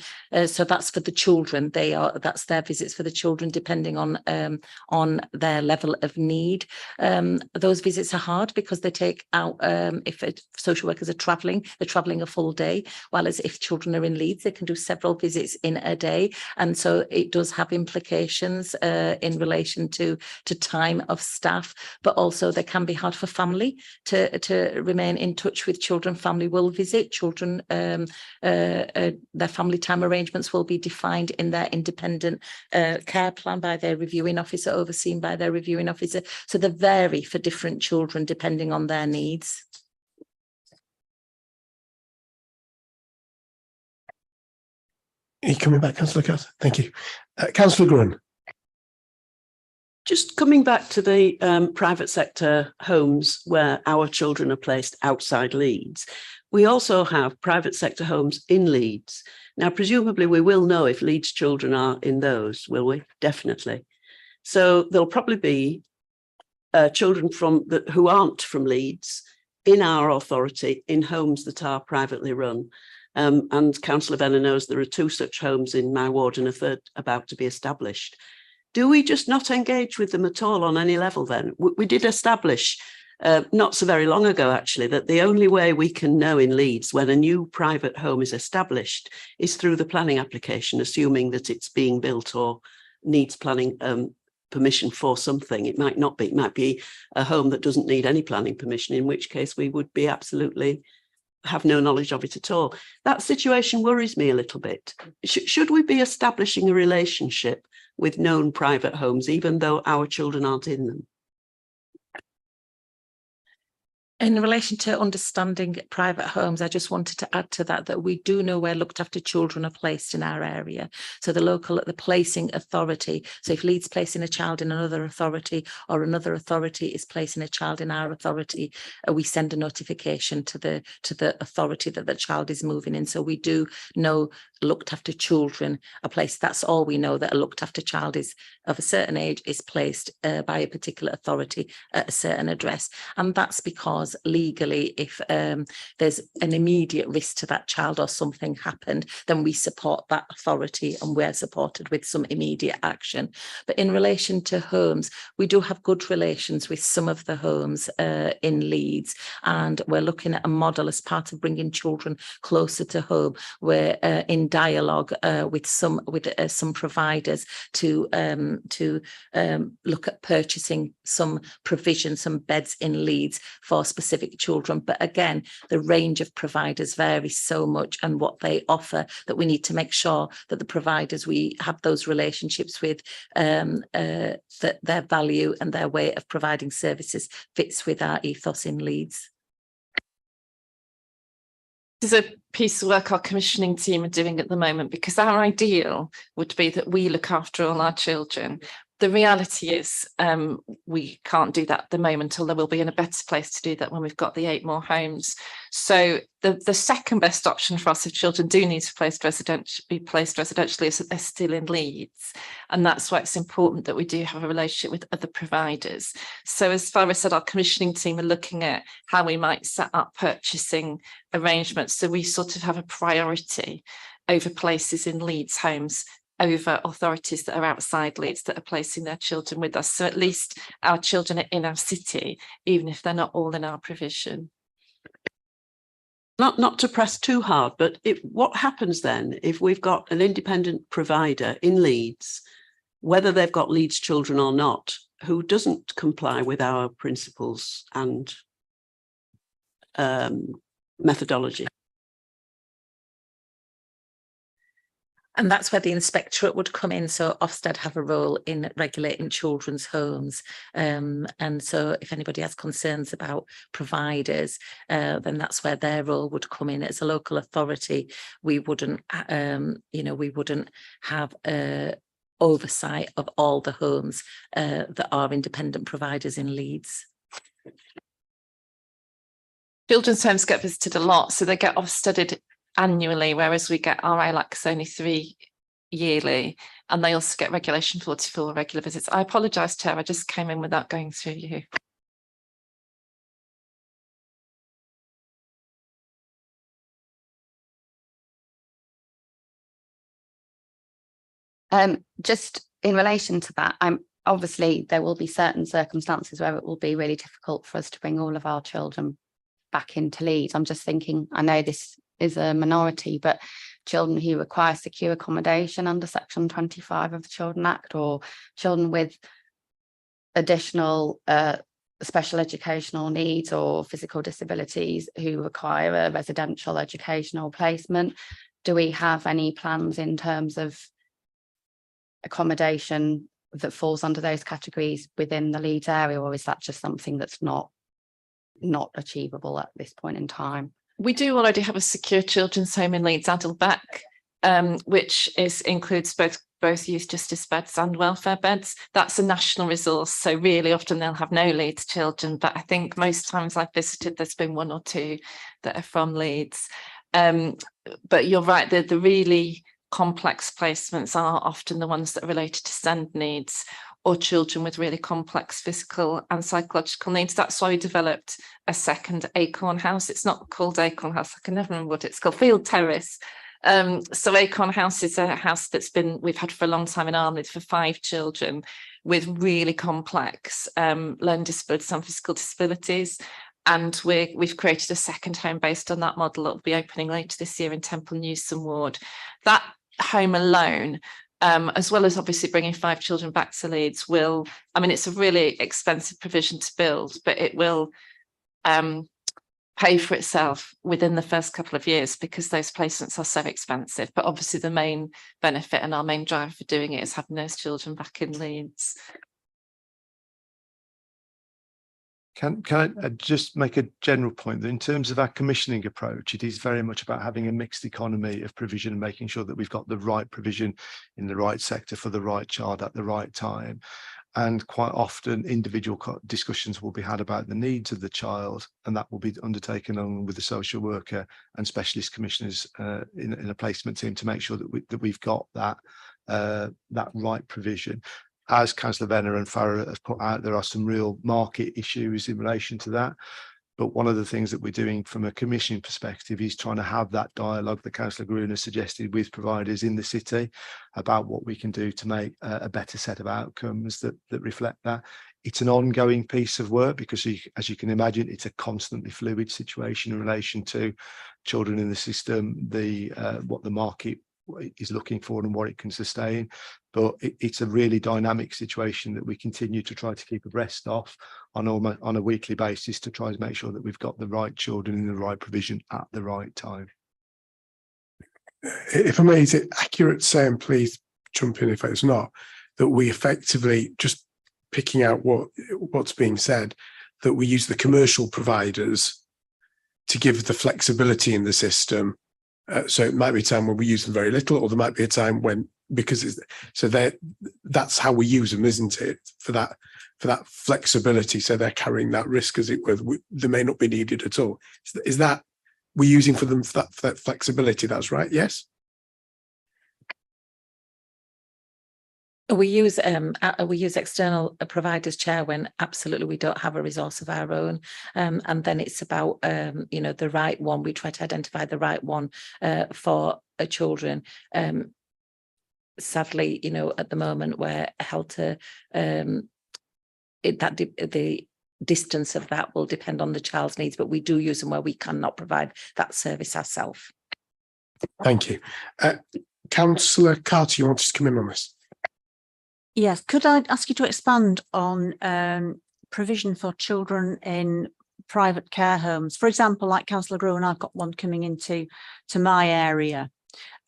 S16: So that's for the children. That's their visits for the children, depending on their level of need. Those visits are hard because they take out, if social workers are travelling, they're travelling a full day, while as if children are in Leeds, they can do several visits in a day. And so it does have implications in relation to time of staff, but also they can be hard for family to remain in touch with children. Family will visit children, their family time arrangements will be defined in their independent care plan by their reviewing officer, overseen by their reviewing officer. So they vary for different children depending on their needs.
S1: Are you coming back, Councillor Cass? Thank you. Councillor Grun.
S6: Just coming back to the private sector homes where our children are placed outside Leeds, we also have private sector homes in Leeds. Now, presumably we will know if Leeds children are in those, will we? Definitely. So there'll probably be children who aren't from Leeds in our authority in homes that are privately run. And Councillor Venner knows there are 2 such homes in my ward and a third about to be established. Do we just not engage with them at all on any level then? We did establish not so very long ago, actually, that the only way we can know in Leeds when a new private home is established is through the planning application, assuming that it's being built or needs planning permission for something. It might not be. It might be a home that doesn't need any planning permission, in which case we would be absolutely have no knowledge of it at all. That situation worries me a little bit. Should we be establishing a relationship with known private homes, even though our children aren't in them?
S16: In relation to understanding private homes, I just wanted to add to that we do know where looked after children are placed in our area. So the placing authority. So if Leeds placing a child in another authority or another authority is placing a child in our authority, we send a notification to the authority that the child is moving in. So we do know looked after children are placed. That's all we know, that a looked after child is of a certain age is placed by a particular authority at a certain address. And that's because legally, if there's an immediate risk to that child or something happened, then we support that authority and we're supported with some immediate action. But in relation to homes, we do have good relations with some of the homes in Leeds, and we're looking at a model as part of bringing children closer to home. We're in dialogue with some providers to look at purchasing some provision, some beds in Leeds for specific children. But again, the range of providers varies so much and what they offer that we need to make sure that the providers we have those relationships with, that their value and their way of providing services fits with our ethos in Leeds.
S7: This is a piece of work our commissioning team are doing at the moment, because our ideal would be that we look after all our children. The reality is we can't do that at the moment, although we'll be in a better place to do that when we've got the 8 more homes. So the second best option for us if children do need to be placed residentially is that they're still in Leeds. And that's why it's important that we do have a relationship with other providers. So as Farah said, our commissioning team are looking at how we might set up purchasing arrangements. So we sort of have a priority over places in Leeds homes over authorities that are outside Leeds that are placing their children with us. So at least our children are in our city, even if they're not all in our provision.
S6: Not to press too hard, but what happens then if we've got an independent provider in Leeds, whether they've got Leeds children or not, who doesn't comply with our principles and methodology?
S16: And that's where the inspectorate would come in. So Ofsted have a role in regulating children's homes. And so if anybody has concerns about providers, then that's where their role would come in. As a local authority, we wouldn't, we wouldn't have oversight of all the homes that are independent providers in Leeds.
S7: Children's homes get visited a lot, so they get Ofsteded annually, whereas we get our ILACs only 3 yearly, and they also get regulation 44 regular visits. I apologise, Chair, I just came in without going through you.
S13: Just in relation to that, obviously there will be certain circumstances where it will be really difficult for us to bring all of our children back into Leeds. I'm just thinking, I know this is a minority, but children who require secure accommodation under Section 25 of the Children Act, or children with additional special educational needs or physical disabilities who require a residential educational placement. Do we have any plans in terms of accommodation that falls under those categories within the Leeds area, or is that just something that's not achievable at this point in time?
S7: We do already have a secure children's home in Leeds, Adelbeck, which includes both youth justice beds and welfare beds. That's a national resource, so really often they'll have no Leeds children, but I think most times I've visited, there's been one or two that are from Leeds. But you're right, the really complex placements are often the ones that are related to SEND needs, or children with really complex physical and psychological needs. That's why we developed a second Acorn House. It's not called Acorn House, I can never remember what it's called, Field Terrace. So Acorn House is a house we've had for a long time in Armley for 5 children with really complex learning disabilities and physical disabilities. And we've created a second home based on that model that will be opening later this year in Temple Newsom Ward. That home alone, as well as obviously bringing 5 children back to Leeds, it's a really expensive provision to build, but it will pay for itself within the first couple of years because those placements are so expensive. But obviously the main benefit and our main drive for doing it is having those children back in Leeds.
S18: Can I just make a general point that in terms of our commissioning approach, it is very much about having a mixed economy of provision and making sure that we've got the right provision in the right sector for the right child at the right time. And quite often individual discussions will be had about the needs of the child, and that will be undertaken along with the social worker and specialist commissioners in a placement team to make sure that we've got that right provision. As Councillor Venner and Farrer have put out, there are some real market issues in relation to that. But one of the things that we're doing from a commissioning perspective is trying to have that dialogue that Councillor Gruen has suggested with providers in the city about what we can do to make a better set of outcomes that reflect that. It's an ongoing piece of work because, as you can imagine, it's a constantly fluid situation in relation to children in the system, what the market is looking for and what it can sustain. But it's a really dynamic situation that we continue to try to keep abreast of on a weekly basis to try to make sure that we've got the right children in the right provision at the right time.
S1: If I may, is it accurate saying, please jump in if it's not, that we effectively, just picking out what's being said, that we use the commercial providers to give the flexibility in the system. So it might be a time when we use them very little, or there might be a time when, that's how we use them, isn't it? For that flexibility, so they're carrying that risk, as it were. They may not be needed at all. Is that we're using for them for that flexibility? That's right. Yes.
S16: We use external providers, Chair, when absolutely we don't have a resource of our own, and then it's about the right one. We try to identify the right one for children. Sadly, at the moment where Helter, the distance of that will depend on the child's needs, but we do use them where we cannot provide that service ourselves.
S1: Thank you. Councillor Carter, you want to come in on this?
S21: Yes, could I ask you to expand on provision for children in private care homes? For example, like Councillor Gruen, I've got one coming into my area.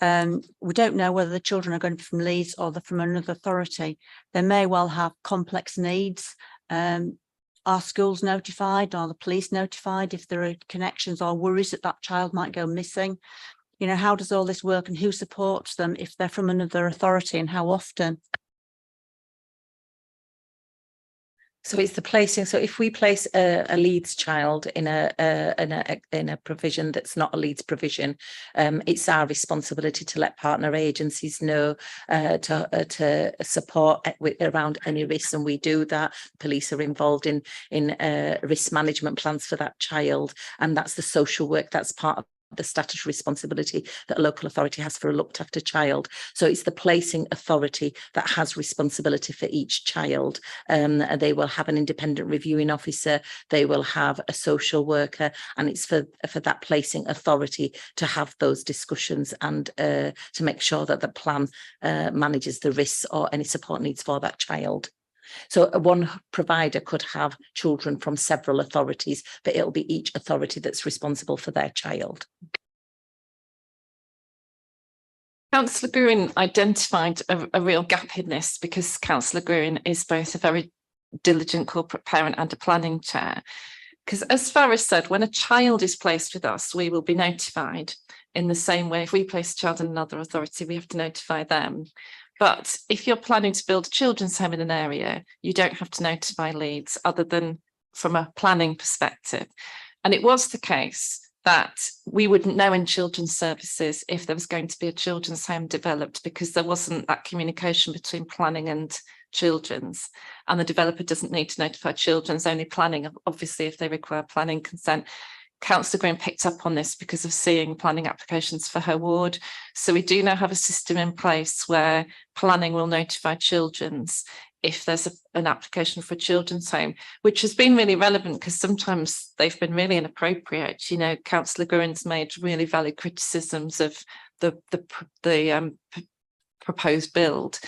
S21: We don't know whether the children are going to be from Leeds or they're from another authority. They may well have complex needs. Are schools notified? Are the police notified if there are connections or worries that that child might go missing? How does all this work, and who supports them if they're from another authority, and how often?
S16: So it's the placing. So if we place a Leeds child in a provision that's not a Leeds provision, it's our responsibility to let partner agencies know to support around any risks, and we do that. Police are involved in risk management plans for that child, and that's the social work. That's part of the statutory responsibility that a local authority has for a looked after child. So it's the placing authority that has responsibility for each child. They will have an independent reviewing officer, they will have a social worker, and it's for that placing authority to have those discussions and to make sure that the plan manages the risks or any support needs for that child. So one provider could have children from several authorities, but it'll be each authority that's responsible for their child.
S7: Councillor Gruen identified a real gap in this, because Councillor Gruen is both a very diligent corporate parent and a planning chair. Because as Farah said, when a child is placed with us, we will be notified in the same way. If we place a child in another authority, we have to notify them. But if you're planning to build a children's home in an area, you don't have to notify Leeds, other than from a planning perspective. And it was the case that we wouldn't know in children's services if there was going to be a children's home developed, because there wasn't that communication between planning and children's, and the developer doesn't need to notify children's, only planning, obviously, if they require planning consent. Councillor Green picked up on this because of seeing planning applications for her ward. So we do now have a system in place where planning will notify children's if there's an application for a children's home, which has been really relevant because sometimes they've been really inappropriate. You know, Councillor Gruen's made really valid criticisms of the proposed build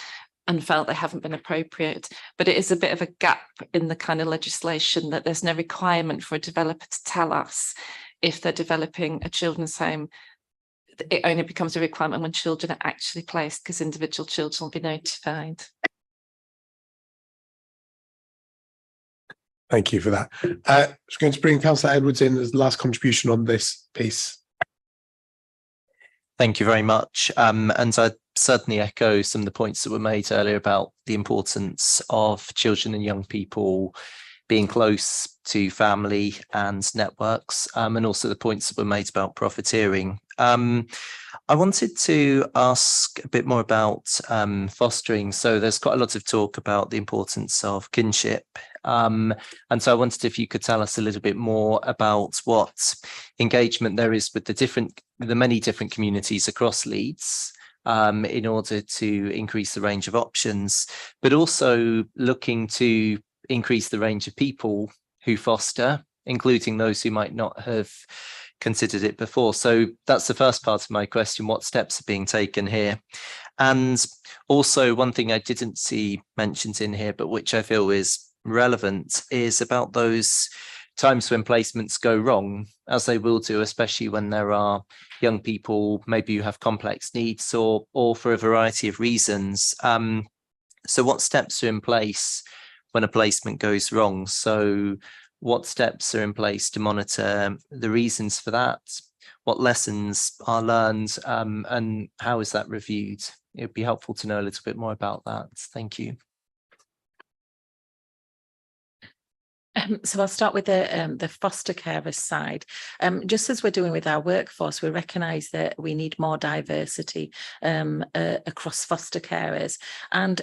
S7: and felt they haven't been appropriate. But it is a bit of a gap in the kind of legislation that there's no requirement for a developer to tell us if they're developing a children's home. It only becomes a requirement when children are actually placed, because individual children will be notified.
S1: Thank you for that. I'm going to bring Councillor Edwards in as the last contribution on this piece.
S2: Thank you very much. And I certainly echo some of the points that were made earlier about the importance of children and young people being close to family and networks, and also the points that were made about profiteering. I wanted to ask a bit more about fostering. So there's quite a lot of talk about the importance of kinship. And so I wondered if you could tell us a little bit more about what engagement there is with the many different communities across Leeds, in order to increase the range of options, but also looking to increase the range of people who foster, including those who might not have considered it before. So that's the first part of my question: what steps are being taken here? And also, one thing I didn't see mentioned in here, but which I feel is relevant, is about those times when placements go wrong, as they will do, especially when there are young people, maybe you have complex needs or for a variety of reasons. So what steps are in place when a placement goes wrong? So what steps are in place to monitor the reasons for that? What lessons are learned, and how is that reviewed? It would be helpful to know a little bit more about that. Thank you.
S16: So I'll start with the foster carers side. Just as we're doing with our workforce, we recognise that we need more diversity across foster carers. And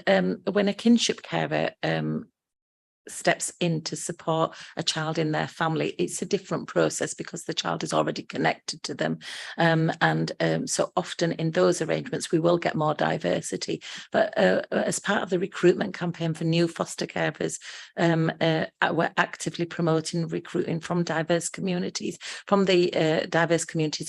S16: when a kinship carer steps in to support a child in their family, it's a different process because the child is already connected to them, so often in those arrangements we will get more diversity. But as part of the recruitment campaign for new foster carers, we're actively promoting recruiting from diverse communities,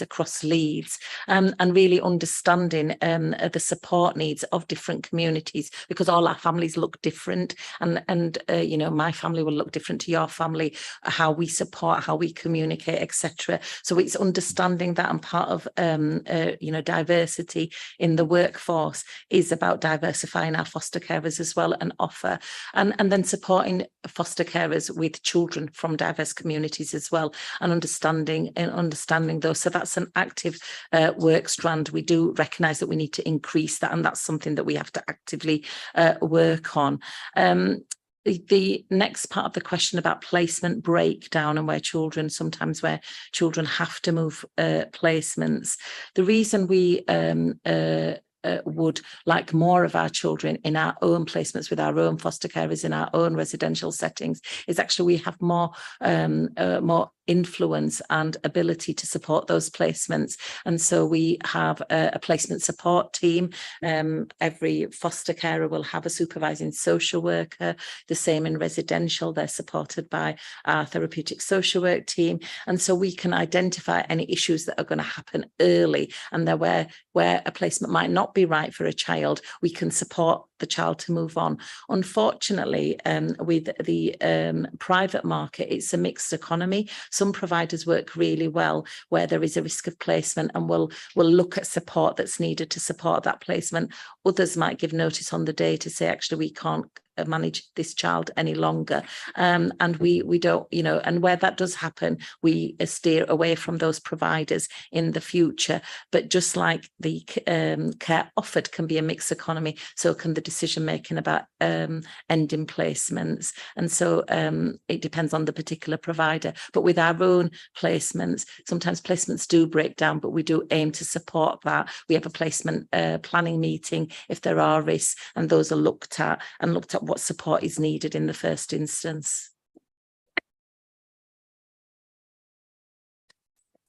S16: across Leeds, and really understanding the support needs of different communities, because all our families look different, and you know, my family will look different to your family, how we support, how we communicate, etc. So it's understanding that, and part of you know, diversity in the workforce is about diversifying our foster carers as well, and offer, and then supporting foster carers with children from diverse communities as well, and understanding those. So that's an active work strand. We do recognise that we need to increase that, and that's something that we have to actively work on. the next part of the question about placement breakdown and where children have to move placements. The reason we would like more of our children in our own placements with our own foster carers in our own residential settings is actually we have more influence and ability to support those placements. And so we have a placement support team. Every foster carer will have a supervising social worker, the same in residential. They're supported by our therapeutic social work team. And so we can identify any issues that are going to happen early, and where a placement might not be right for a child, we can support the child to move on. Unfortunately, with the private market, it's a mixed economy. Some providers work really well where there is a risk of placement and will look at support that's needed to support that placement. Others might give notice on the day to say, actually, we can't manage this child any longer, and we don't, and where that does happen, we steer away from those providers in the future. But just like the care offered can be a mixed economy, so can the decision making about ending placements. And so it depends on the particular provider. But with our own placements, sometimes placements do break down, but we do aim to support that. We have a placement planning meeting if there are risks, and those are looked at what support is needed in the first instance.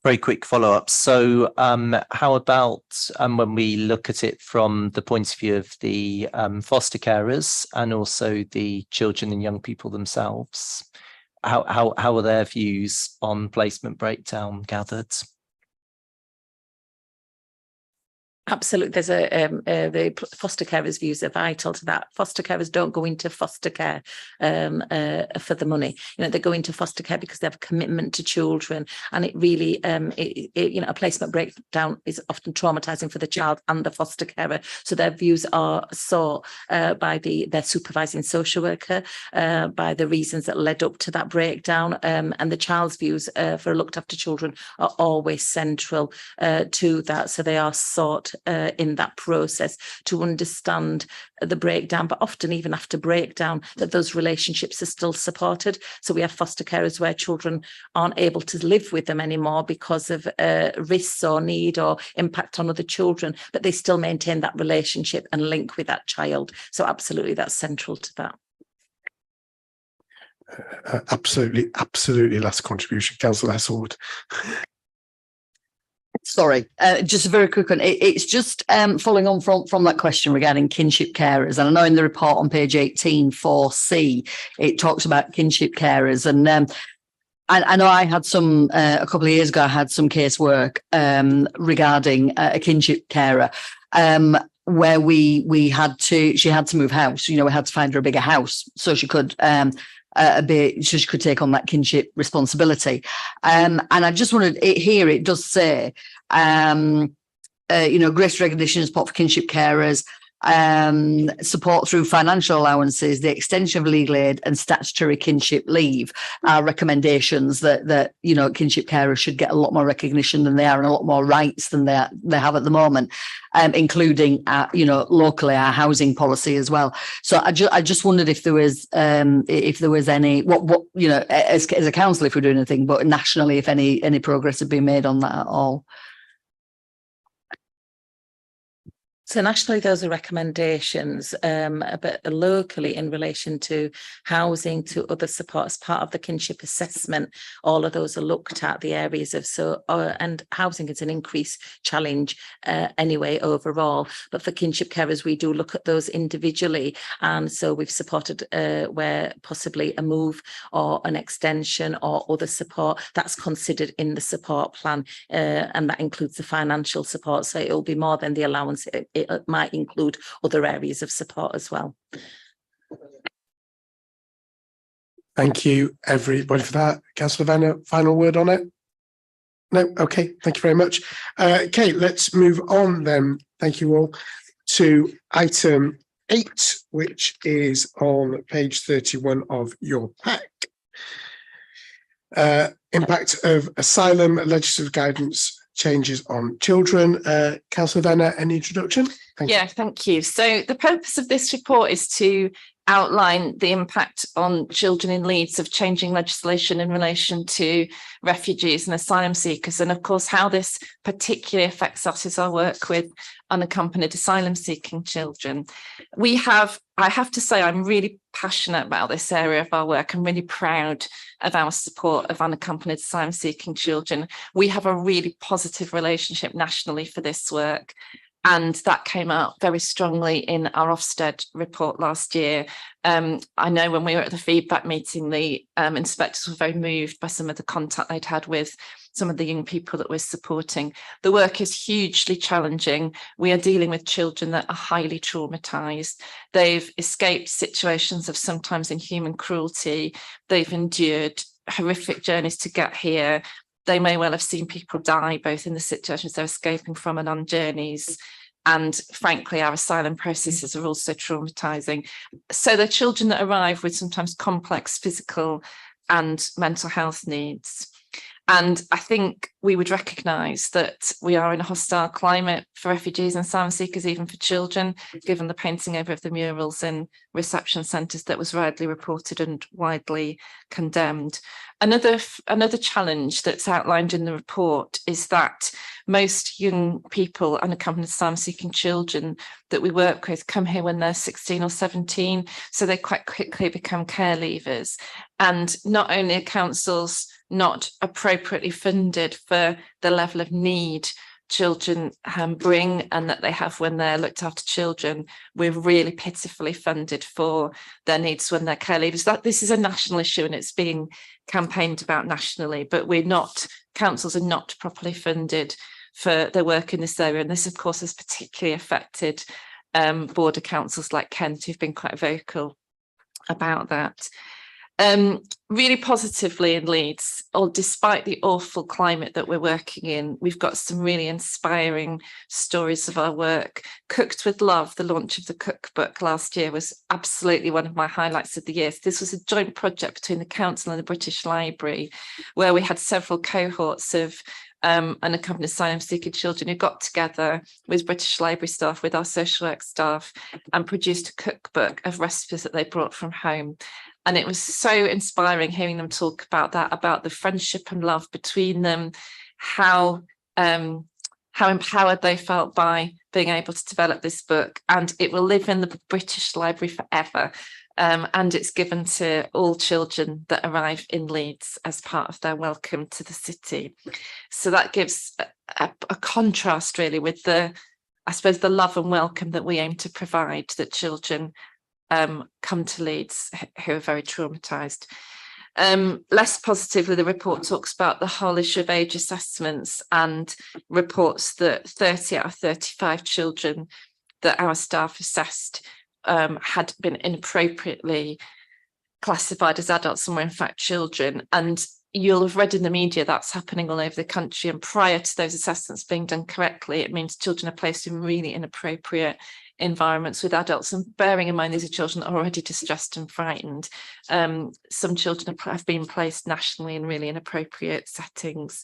S2: Very quick follow-up. So how about when we look at it from the point of view of the foster carers and also the children and young people themselves? How are their views on placement breakdown gathered?
S16: Absolutely. There's the foster carers' views are vital to that. Foster carers don't go into foster care for the money. They go into foster care because they have a commitment to children, and it really, a placement breakdown is often traumatizing for the child and the foster carer. So their views are sought by their supervising social worker, by the reasons that led up to that breakdown, and the child's views for looked after children are always central to that. So they are sought in that process to understand the breakdown, but often even after breakdown, that those relationships are still supported. So we have foster carers where children aren't able to live with them anymore because of risks or need or impact on other children, but they still maintain that relationship and link with that child. So absolutely, that's central to that.
S1: Absolutely. Last contribution, Councillor Heselwood.
S8: Sorry, just a very quick one. It's just following on from that question regarding kinship carers. And I know in the report on page 18 4C, it talks about kinship carers. And I know I had some, a couple of years ago, I had some casework regarding a kinship carer where she had to move house. We had to find her a bigger house so she could so she could take on that kinship responsibility. And I just wanted here, it does say, greater recognition and support for kinship carers, support through financial allowances, the extension of legal aid and statutory kinship leave are recommendations that kinship carers should get a lot more recognition than they are and a lot more rights than they have at the moment, including locally our housing policy as well. So I just wondered if there was any as a council, if we're doing anything, but nationally if any progress had been made on that at all.
S16: So nationally, those are recommendations, but locally in relation to housing, to other support as part of the kinship assessment, all of those are looked at, the areas of and housing is an increased challenge anyway overall. But for kinship carers, we do look at those individually, and so we've supported where possibly a move or an extension or other support that's considered in the support plan, and that includes the financial support. So it will be more than the allowance. It might include other areas of support as well.
S1: Thank you, everybody, for that. Councillor Vanna, final word on it? No? Okay, thank you very much. Okay, let's move on then. Thank you all. To item 8, which is on page 31 of your pack. Impact of asylum legislative guidance changes on children. Councillor Vanna, any introduction?
S7: Thank you. So the purpose of this report is to outline the impact on children in Leeds of changing legislation in relation to refugees and asylum seekers, and of course how this particularly affects us is our work with unaccompanied asylum seeking children. I have to say, I'm really passionate about this area of our work. I'm really proud of our support of unaccompanied asylum seeking children. We have a really positive relationship nationally for this work. And that came out very strongly in our Ofsted report last year. I know when we were at the feedback meeting, the inspectors were very moved by some of the contact they'd had with some of the young people that we're supporting. The work is hugely challenging. We are dealing with children that are highly traumatised. They've escaped situations of sometimes inhuman cruelty. They've endured horrific journeys to get here. They may well have seen people die, both in the situations they're escaping from and on journeys. And frankly, our asylum processes are also traumatising. So they're children that arrive with sometimes complex physical and mental health needs. And I think we would recognise that we are in a hostile climate for refugees and asylum seekers, even for children, given the painting over of the murals in reception centres that was widely reported and widely condemned. Another challenge that's outlined in the report is that most young people, unaccompanied asylum seeking children that we work with, come here when they're 16 or 17, so they quite quickly become care leavers. And not only are councils not appropriately funded for the level of need children bring and that they have when they're looked after children, we're really pitifully funded for their needs when they're care leavers. This is a national issue and it's being campaigned about nationally, but councils are not properly funded for their work in this area. And this, of course, has particularly affected border councils like Kent, who've been quite vocal about that. Really positively in Leeds, or despite the awful climate that we're working in, we've got some really inspiring stories of our work. Cooked with Love, the launch of the cookbook last year, was absolutely one of my highlights of the year. This was a joint project between the council and the British Library, where we had several cohorts of unaccompanied asylum seeking children who got together with British Library staff, with our social work staff, and produced a cookbook of recipes that they brought from home. And it was so inspiring hearing them talk about that, about the friendship and love between them, how empowered they felt by being able to develop this book. And it will live in the British Library forever. And it's given to all children that arrive in Leeds as part of their welcome to the city. So that gives a contrast really with the love and welcome that we aim to provide that children come to Leeds who are very traumatised. Less positively, the report talks about the whole issue of age assessments and reports that 30 out of 35 children that our staff assessed had been inappropriately classified as adults and were in fact children. And you'll have read in the media that's happening all over the country. And prior to those assessments being done correctly, it means children are placed in really inappropriate environments with adults, and bearing in mind these are children that are already distressed and frightened. Some children have been placed nationally in really inappropriate settings.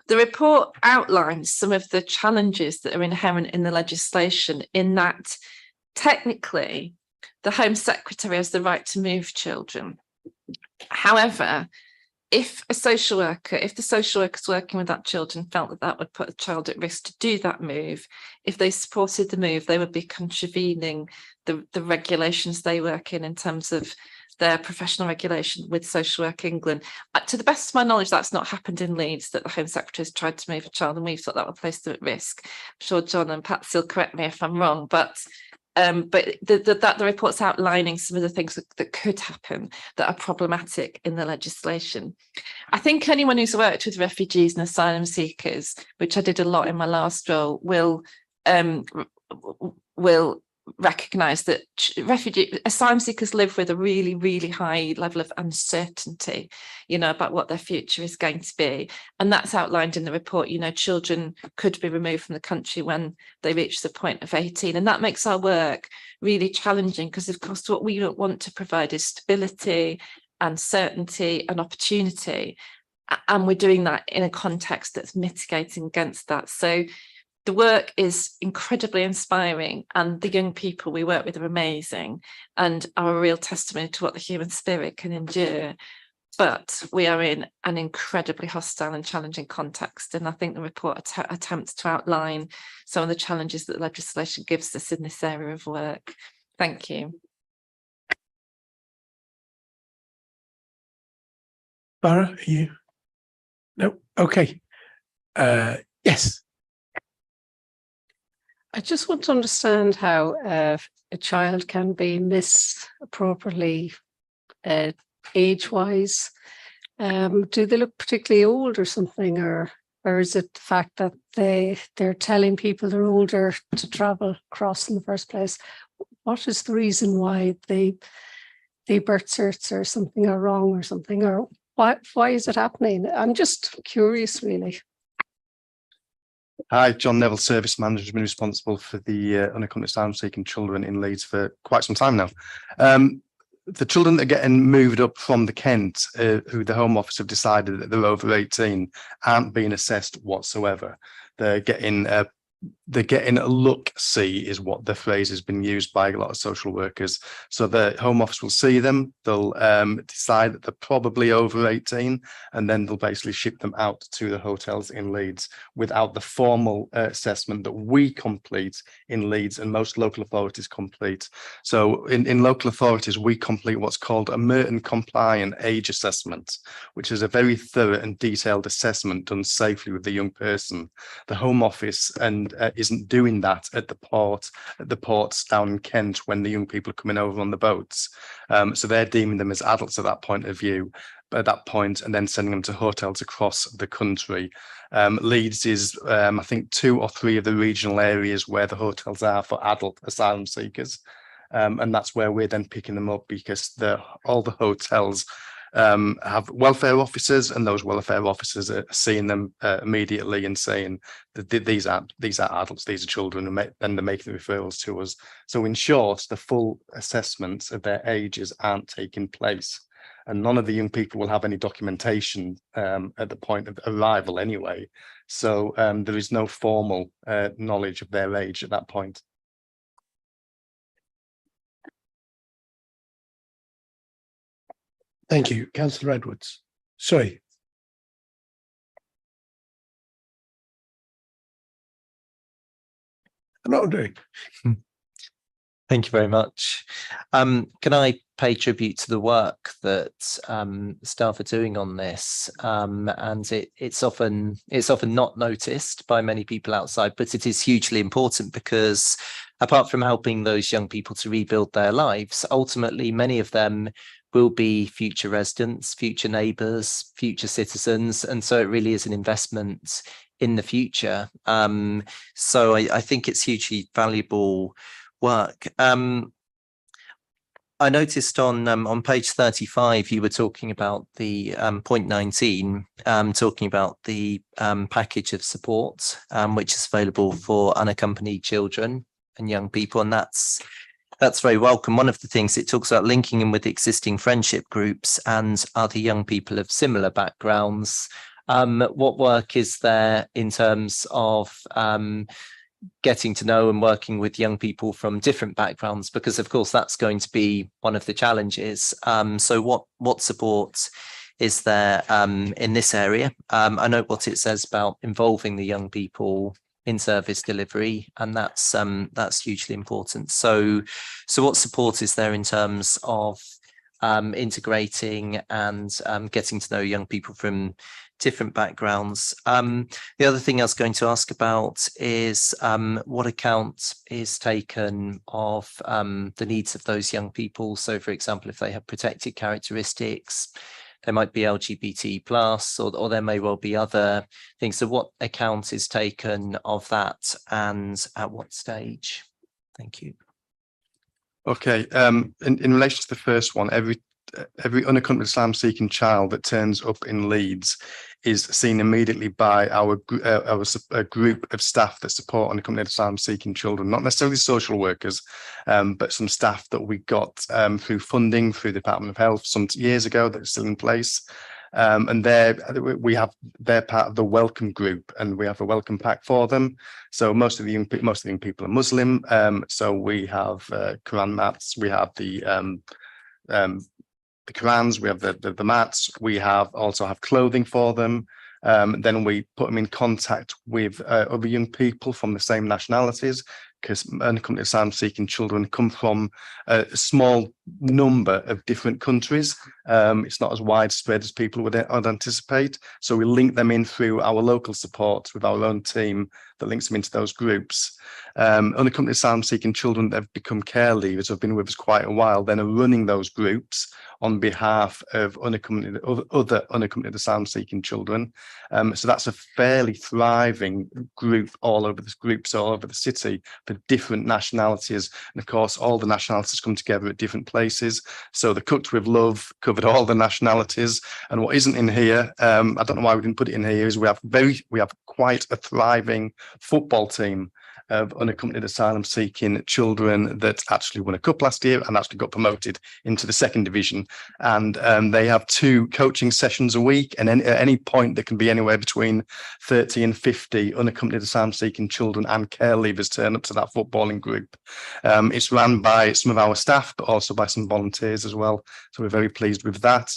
S7: The report outlines some of the challenges that are inherent in the legislation, in that technically the Home Secretary has the right to move children. However, if the social workers working with that children felt that that would put a child at risk to do that move, if they supported the move, they would be contravening the regulations they work in terms of their professional regulation with Social Work England. To the best of my knowledge, that's not happened in Leeds, that the Home Secretary has tried to move a child and we've thought that would place them at risk. I'm sure John and Patsy will correct me if I'm wrong, but the report's outlining some of the things that could happen that are problematic in the legislation. I think anyone who's worked with refugees and asylum seekers, which I did a lot in my last role, will recognise that asylum seekers live with a really, really high level of uncertainty, about what their future is going to be. And that's outlined in the report. Children could be removed from the country when they reach the point of 18. And that makes our work really challenging because, of course, what we want to provide is stability and certainty and opportunity. And we're doing that in a context that's mitigating against that. So the work is incredibly inspiring, and the young people we work with are amazing and are a real testimony to what the human spirit can endure. But we are in an incredibly hostile and challenging context, and I think the report attempts to outline some of the challenges that legislation gives us in this area of work. Thank you.
S1: Barra, are you? No. Okay. Yes.
S14: I just want to understand how a child can be misappropriately age-wise. Do they look particularly old or something, or is it the fact that they're telling people they're older to travel across in the first place? What is the reason why the birth certs or something are wrong or something, or why is it happening? I'm just curious, really.
S4: Hi, John Neville, Service Manager, has been responsible for the unaccompanied asylum-seeking children in Leeds for quite some time now. The children that are getting moved up from the Kent, who the Home Office have decided that they're over 18, aren't being assessed whatsoever. They're getting a look-see is what the phrase has been used by a lot of social workers. So the Home Office will see them, they'll decide that they're probably over 18, and then they'll basically ship them out to the hotels in Leeds without the formal assessment that we complete in Leeds and most local authorities complete. So in local authorities, we complete what's called a Merton compliant age assessment, which is a very thorough and detailed assessment done safely with the young person. The Home Office isn't doing that at the ports down in Kent when the young people are coming over on the boats. So they're deeming them as adults at that point of view, at that point, and then sending them to hotels across the country. Leeds is, I think, 2 or 3 of the regional areas where the hotels are for adult asylum seekers. And that's where we're then picking them up, because all the hotels have welfare officers, and those welfare officers are seeing them immediately and saying that these are adults, these are children, and they're making the referrals to us. So in short, the full assessments of their ages aren't taking place, and none of the young people will have any documentation at the point of arrival anyway. So there is no formal knowledge of their age at that point.
S1: Thank you, Councillor Edwards. Sorry. I'm not doing.
S2: Thank you very much. Can I pay tribute to the work that staff are doing on this? And it's often not noticed by many people outside, but it is hugely important, because apart from helping those young people to rebuild their lives, ultimately many of them will be future residents, future neighbours, future citizens, and so it really is an investment in the future. So I think it's hugely valuable work. I noticed on page 35 you were talking about the point 19, talking about the package of support which is available for unaccompanied children and young people, and that's very welcome. One of the things it talks about linking in with existing friendship groups and other young people of similar backgrounds. What work is there in terms of getting to know and working with young people from different backgrounds? Because of course that's going to be one of the challenges. So what support is there in this area? I know what it says about involving the young people in service delivery, and that's hugely important. So what support is there in terms of integrating and getting to know young people from different backgrounds? The other thing I was going to ask about is what account is taken of the needs of those young people. So for example, if they have protected characteristics, they might be LGBT plus, or there may well be other things. So what account is taken of that, and at what stage? Thank you.
S4: Okay, in relation to the first one, every unaccompanied asylum-seeking child that turns up in Leeds is seen immediately by a group of staff that support unaccompanied asylum-seeking children, not necessarily social workers, but some staff that we got through funding through the Department of Health some years ago that is still in place. And they're part of the welcome group, and we have a welcome pack for them. So most of the young people are Muslim. So we have Quran mats, we have the Qurans, we have the mats, we also have clothing for them. Then we put them in contact with other young people from the same nationalities, because unaccompanied asylum-seeking children come from a small number of different countries. It's not as widespread as people would anticipate. So we link them in through our local support with our own team that links them into those groups. Unaccompanied asylum-seeking children that have become care leavers, have been with us quite a while, then are running those groups on behalf of other unaccompanied asylum-seeking children. So that's a fairly thriving group all over the city for different nationalities. And of course, all the nationalities come together at different places. So the Cooked with Love covered all the nationalities. And what isn't in here, I don't know why we didn't put it in here, is we have quite a thriving football team of unaccompanied asylum-seeking children that actually won a cup last year and actually got promoted into the second division. And they have 2 coaching sessions a week, and at any point there can be anywhere between 30 and 50 unaccompanied asylum-seeking children and care leavers turn up to that footballing group. It's run by some of our staff, but also by some volunteers as well. So we're very pleased with that.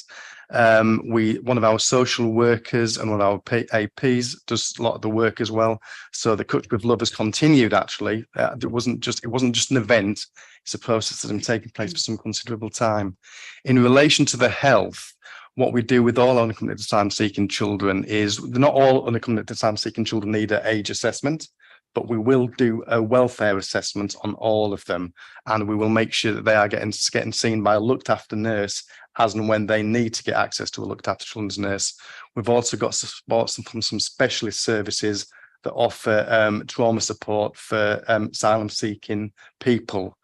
S4: One of our social workers and one of our APs does a lot of the work as well. So the Cooked with Love has continued, actually. It wasn't just an event. It's a process that has been taking place for some considerable time. In relation to the health, what we do with all unaccompanied asylum-seeking children is, not all unaccompanied asylum-seeking children need an age assessment, but we will do a welfare assessment on all of them, and we will make sure that they are getting seen by a looked after nurse as and when they need to get access to a looked after children's nurse. We've also got support from some specialist services that offer trauma support for asylum seeking people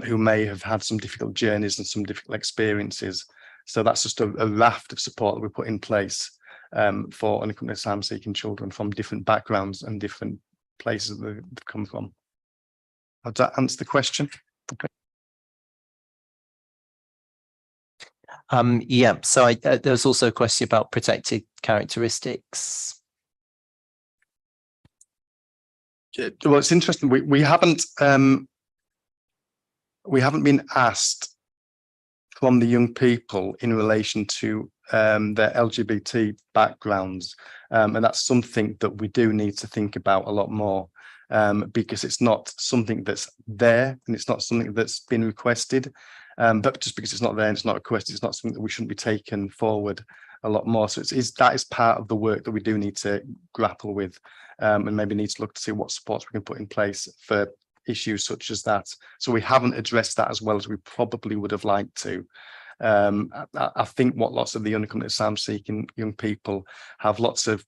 S4: who may have had some difficult journeys and some difficult experiences. So that's just a raft of support that we put in place for unaccompanied asylum seeking children from different backgrounds and different places that they've come from. Does that answer the question? Okay.
S2: Yeah, so there was also a question about protected characteristics.
S4: Well, it's interesting. We haven't been asked from the young people in relation to their LGBT backgrounds, and that's something that we do need to think about a lot more, because it's not something that's there and it's not something that's been requested. But just because it's not there and it's not requested, it's not something that we shouldn't be taken forward a lot more. So that is part of the work that we do need to grapple with, and maybe need to look to see what supports we can put in place for issues such as that. So we haven't addressed that as well as we probably would have liked to. I think what lots of the unaccompanied asylum seeking young people have lots of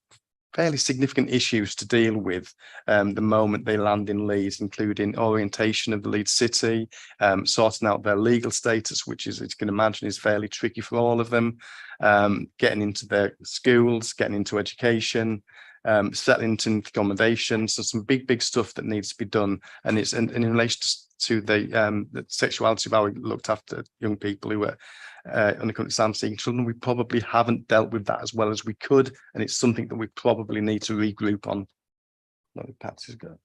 S4: fairly significant issues to deal with the moment they land in Leeds, including orientation of the Leeds city, sorting out their legal status, which, as you can imagine, is fairly tricky for all of them, getting into their schools, getting into education, settling into accommodation. So some big stuff that needs to be done, and it's in relation to the sexuality of our looked after young people who are unaccompanied asylum seeking children. We probably haven't dealt with that as well as we could, and it's something that we probably need to regroup on. Perhaps is good.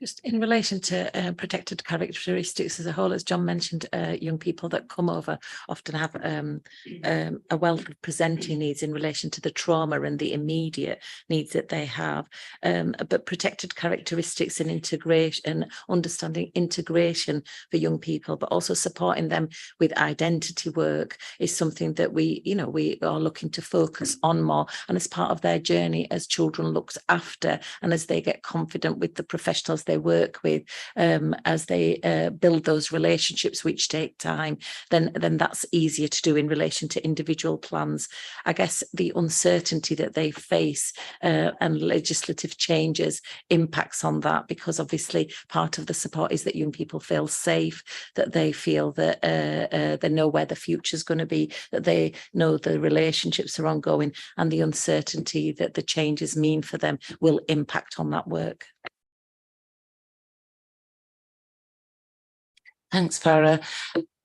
S16: Just in relation to protected characteristics as a whole, as John mentioned, young people that come over often have a wealth of presenting needs in relation to the trauma and the immediate needs that they have. But protected characteristics and integration, and understanding integration for young people, but also supporting them with identity work is something that we are looking to focus on more. And as part of their journey as children looked after, and as they get confident with the professionals they work with, as they build those relationships which take time, then that's easier to do in relation to individual plans. I guess the uncertainty that they face and legislative changes impacts on that, because obviously part of the support is that young people feel safe, that they feel that they know where the future is going to be, that they know the relationships are ongoing, and the uncertainty that the changes mean for them will impact on that work.
S9: Thanks, Farah.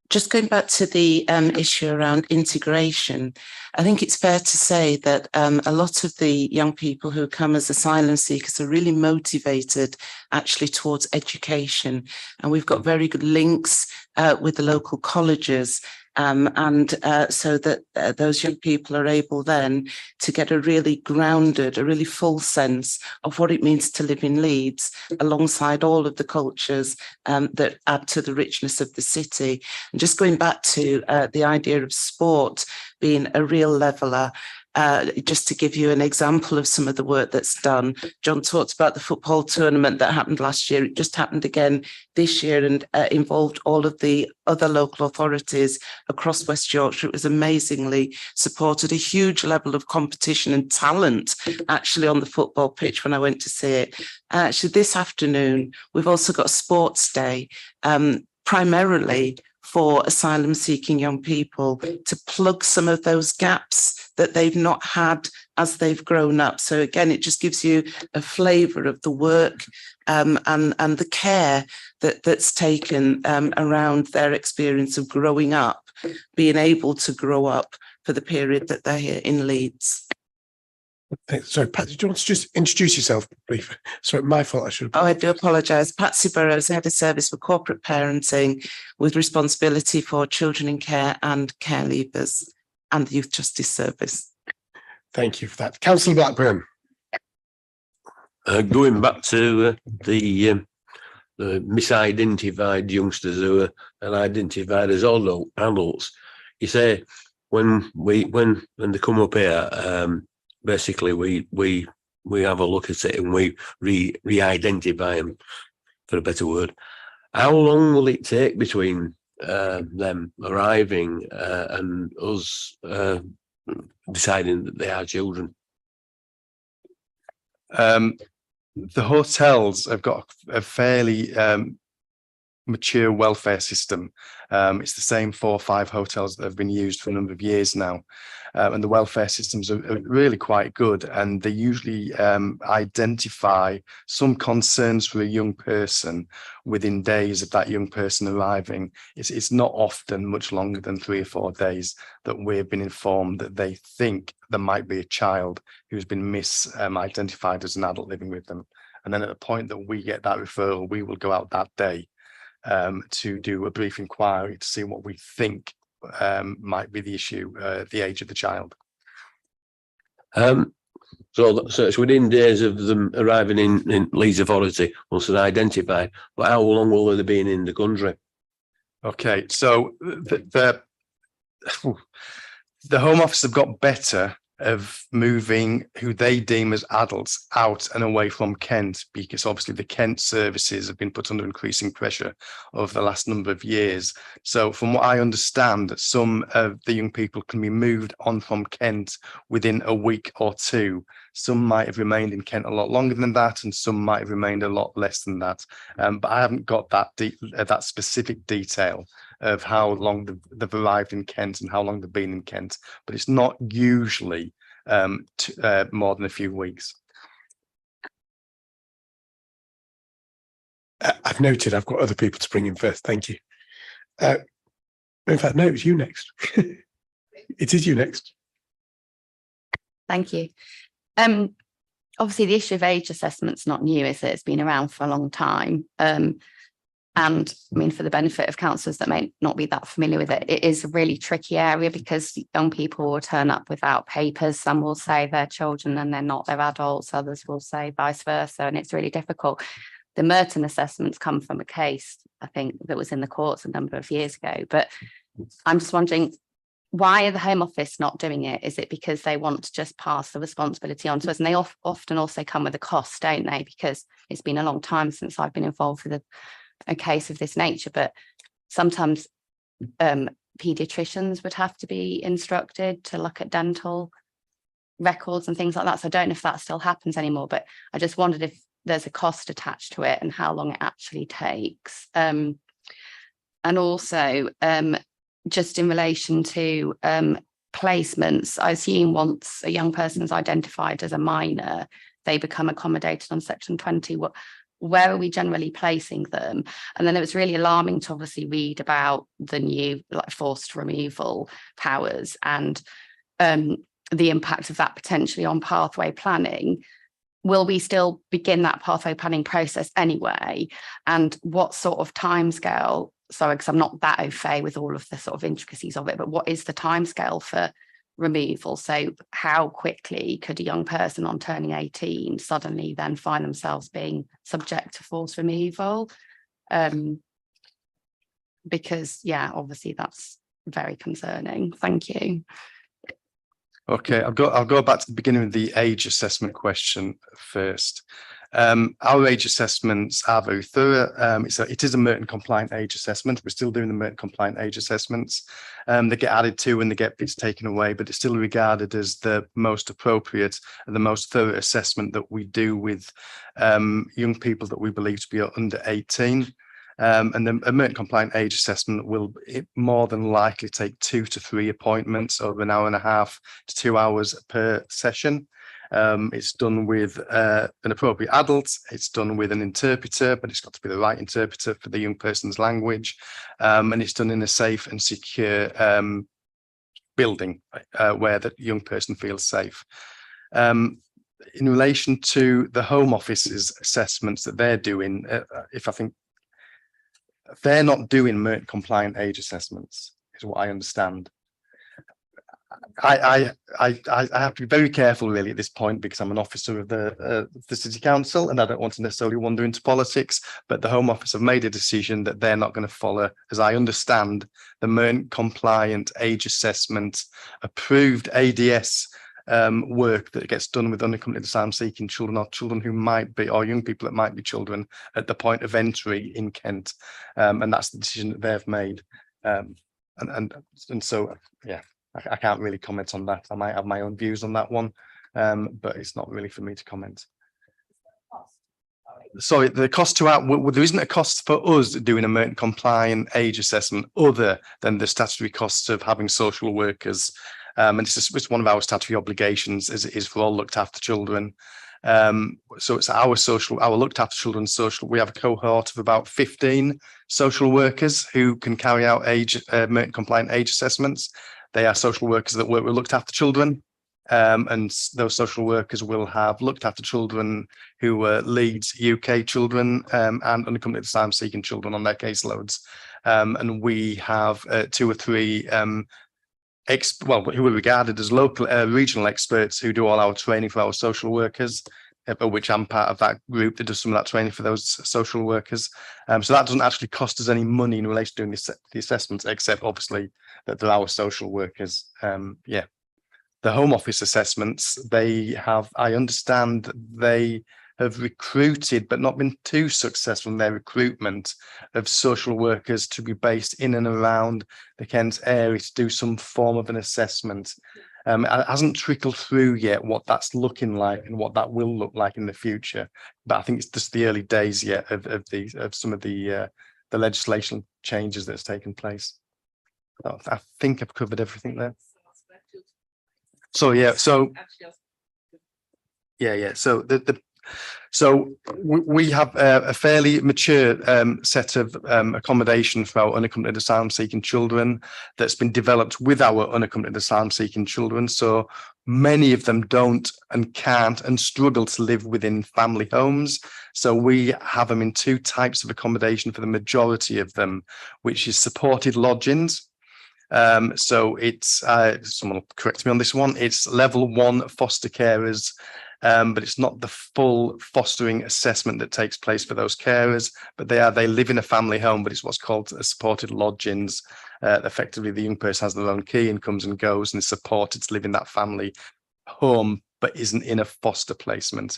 S9: Just going back to the issue around integration, I think it's fair to say that a lot of the young people who come as asylum seekers are really motivated actually towards education. And we've got very good links with the local colleges. So that those young people are able then to get a really grounded, a really full sense of what it means to live in Leeds alongside all of the cultures that add to the richness of the city. And just going back to the idea of sport being a real leveller, just to give you an example of some of the work that's done, John talked about the football tournament that happened last year. It just happened again this year and involved all of the other local authorities across West Yorkshire. It was amazingly supported, a huge level of competition and talent actually on the football pitch when I went to see it. Actually, this afternoon, we've also got a sports day, primarily for asylum seeking young people to plug some of those gaps that they've not had as they've grown up. So again, it just gives you a flavour of the work and the care that's taken around their experience of growing up, being able to grow up for the period that they're here in Leeds.
S1: Sorry, Pat, do you want to just introduce yourself briefly? Sorry, my fault. I should have.
S9: Oh, I do apologise. Patsy Burrows, Head of Service for Corporate Parenting with responsibility for children in care and care leavers and the Youth Justice Service.
S1: Thank you for that. Councillor Blackburn.
S15: Going back to the misidentified youngsters who are identified as adults, you say when they come up here, basically we have a look at it and we re-identify them, for a better word. How long will it take between them arriving and us deciding that they are children?
S4: The hotels have got a fairly mature welfare system. It's the same 4 or 5 hotels that have been used for a number of years now. And the welfare systems are really quite good, and they usually identify some concerns for a young person within days of that young person arriving. It's not often much longer than 3 or 4 days that we've been informed that they think there might be a child who's been misidentified as an adult living with them. And then at the point that we get that referral, we will go out that day to do a brief inquiry to see what we think might be the issue, the age of the child.
S15: So it's within days of them arriving in Leeds Authority once they're identified, but how long will they be in the country?
S4: Okay, so the Home Office have got better of moving who they deem as adults out and away from Kent, because obviously the Kent services have been put under increasing pressure over the last number of years. So from what I understand, some of the young people can be moved on from Kent within a week or 2. Some might have remained in Kent a lot longer than that, and some might have remained a lot less than that. But I haven't got that specific detail of how long they've arrived in Kent and how long they've been in Kent. But it's not usually more than a few weeks.
S1: I've noted. I've got other people to bring in first. Thank you. In fact, no, it's you next. It is you next.
S13: Thank you. Obviously, the issue of age assessment's not new, is it? It's been around for a long time. And I mean, for the benefit of councillors that may not be that familiar with it, it is a really tricky area because young people will turn up without papers. Some will say they're children and they're not, they're adults. Others will say vice versa. And it's really difficult. The Merton assessments come from a case, I think, that was in the courts a number of years ago. But I'm just wondering, why are the Home Office not doing it? Is it because they want to just pass the responsibility on to us? And they often also come with a cost, don't they? Because it's been a long time since I've been involved with a case of this nature, but sometimes paediatricians would have to be instructed to look at dental records and things like that. So I don't know if that still happens anymore, but I just wondered if there's a cost attached to it and how long it actually takes. And also, just in relation to placements, I assume once a young person is identified as a minor, they become accommodated on Section 20. where are we generally placing them? And then it was really alarming to obviously read about the new like forced removal powers and the impact of that potentially on pathway planning. Will we still begin that pathway planning process anyway? And what sort of timescale? Sorry, because I'm not that au fait with all of the sort of intricacies of it, but what is the timescale for removal? So how quickly could a young person on turning 18 suddenly then find themselves being subject to forced removal? Because yeah, obviously that's very concerning. Thank you.
S4: Okay, I'll go back to the beginning of the age assessment question first. Our age assessments are very thorough. It is a Merton compliant age assessment. We're still doing the Merton compliant age assessments. They get added to and they get bits taken away, but it's still regarded as the most appropriate and the most thorough assessment that we do with young people that we believe to be under 18. And then a Merton compliant age assessment will more than likely take 2 to 3 appointments over an hour and a half to 2 hours per session. It's done with an appropriate adult, it's done with an interpreter, but it's got to be the right interpreter for the young person's language. And it's done in a safe and secure building where the young person feels safe. In relation to the Home Office's assessments that they're doing, they're not doing Merton compliant age assessments, is what I understand. I have to be very careful really at this point because I'm an officer of the City Council and I don't want to necessarily wander into politics, but the Home Office have made a decision that they're not going to follow, as I understand, the Merton compliant age assessment approved ADS work that gets done with unaccompanied asylum-seeking children or children who might be, or young people that might be children at the point of entry in Kent, and that's the decision that they've made, and so yeah, I can't really comment on that. I might have my own views on that one, but it's not really for me to comment. Sorry, the cost to out, there isn't a cost for us doing a Merton compliant age assessment other than the statutory costs of having social workers. And it's one of our statutory obligations as it is for all looked after children. So it's our looked after children social. We have a cohort of about 15 social workers who can carry out Merton compliant age assessments. They are social workers that work with looked after children. And those social workers will have looked after children who were Leeds UK children and unaccompanied asylum seeking children on their caseloads. And we have 2 or 3 who are regarded as local regional experts who do all our training for our social workers, of which I'm part of that group that does some of that training for those social workers. So that doesn't actually cost us any money in relation to doing the assessments, except obviously that they're our social workers. Yeah. The Home Office assessments, I understand they have recruited but not been too successful in their recruitment of social workers to be based in and around the Kent area to do some form of an assessment. It hasn't trickled through yet what that's looking like and what that will look like in the future, but I think it's just the early days yet of some of the legislation changes that's taken place. So I think I've covered everything there. So so we have a fairly mature set of accommodation for our unaccompanied asylum seeking children that's been developed with our unaccompanied asylum seeking children. So many of them don't and can't and struggle to live within family homes. So we have them in 2 types of accommodation for the majority of them, which is supported lodgings. So it's someone will correct me on this one, it's level 1 foster carers, but it's not the full fostering assessment that takes place for those carers, but they live in a family home, but it's what's called supported lodgings. Effectively the young person has their own key and comes and goes and is supported to live in that family home, but isn't in a foster placement.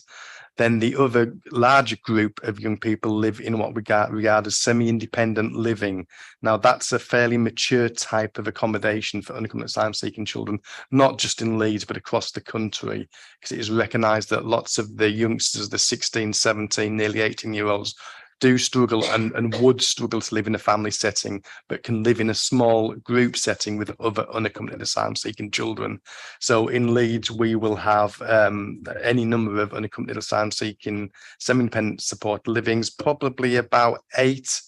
S4: Then the other larger group of young people live in what we regard as semi-independent living. Now, that's a fairly mature type of accommodation for unaccompanied asylum seeking children, not just in Leeds, but across the country, because it is recognised that lots of the youngsters, the 16, 17, nearly 18-year-olds, do struggle and would struggle to live in a family setting, but can live in a small group setting with other unaccompanied asylum-seeking children. So in Leeds, we will have any number of unaccompanied asylum-seeking semi-independent support livings, probably about 8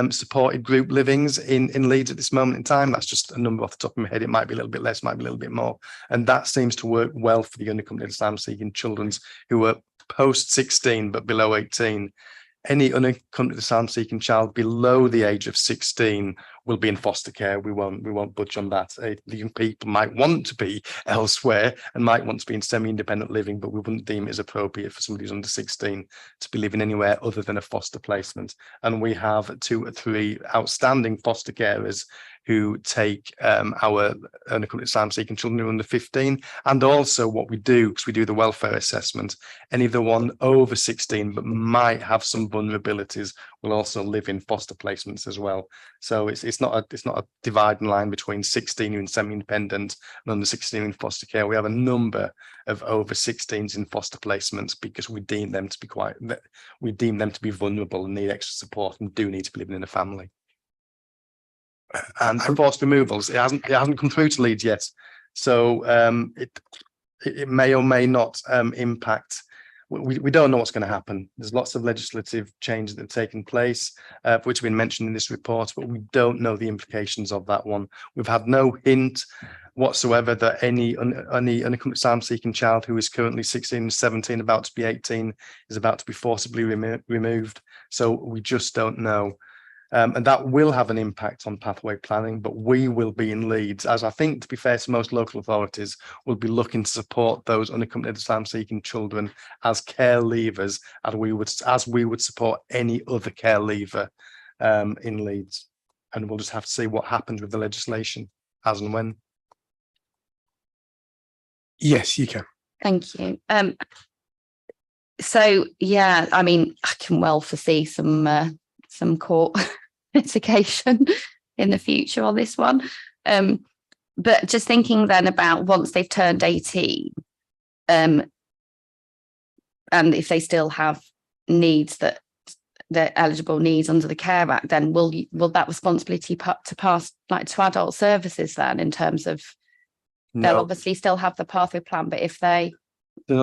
S4: supported group livings in Leeds at this moment in time. That's just a number off the top of my head. It might be a little bit less, might be a little bit more. And that seems to work well for the unaccompanied asylum-seeking children who are post 16 but below 18. Any unaccompanied asylum-seeking child below the age of 16 will be in foster care. We won't budge on that. The young people might want to be elsewhere and might want to be in semi-independent living, but we wouldn't deem it as appropriate for somebody who's under 16 to be living anywhere other than a foster placement. And we have 2 or 3 outstanding foster carers who take our unaccompanied asylum-seeking children who are under 15. And also what we do, because we do the welfare assessment, any of the one over 16 but might have some vulnerabilities will also live in foster placements as well. So it's not a dividing line between 16 in semi-independent and under 16 in foster care. We have a number of over 16s in foster placements because we deem them to be vulnerable and need extra support and do need to be living in a family. And for forced removals, it hasn't come through to Leeds yet, so it may or may not impact. We don't know what's going to happen. There's lots of legislative changes that have taken place, which have been mentioned in this report, but we don't know the implications of that one. We've had no hint whatsoever that any unaccompanied asylum-seeking child who is currently 16, 17, about to be 18, is about to be forcibly removed. So we just don't know. And that will have an impact on pathway planning, but we will be in Leeds, as I think, to be fair to most local authorities, will be looking to support those unaccompanied asylum-seeking children as care leavers, as we would support any other care leaver in Leeds. And we'll just have to see what happens with the legislation as and when.
S1: Yes, you can.
S3: Thank you. So yeah, I mean, I can well foresee some court litigation in the future on this one. But just thinking then about once they've turned 18, and if they still have needs that they're eligible needs under the Care Act, then will that responsibility to pass like to adult services then, in terms of they'll obviously still have the pathway plan, but if they're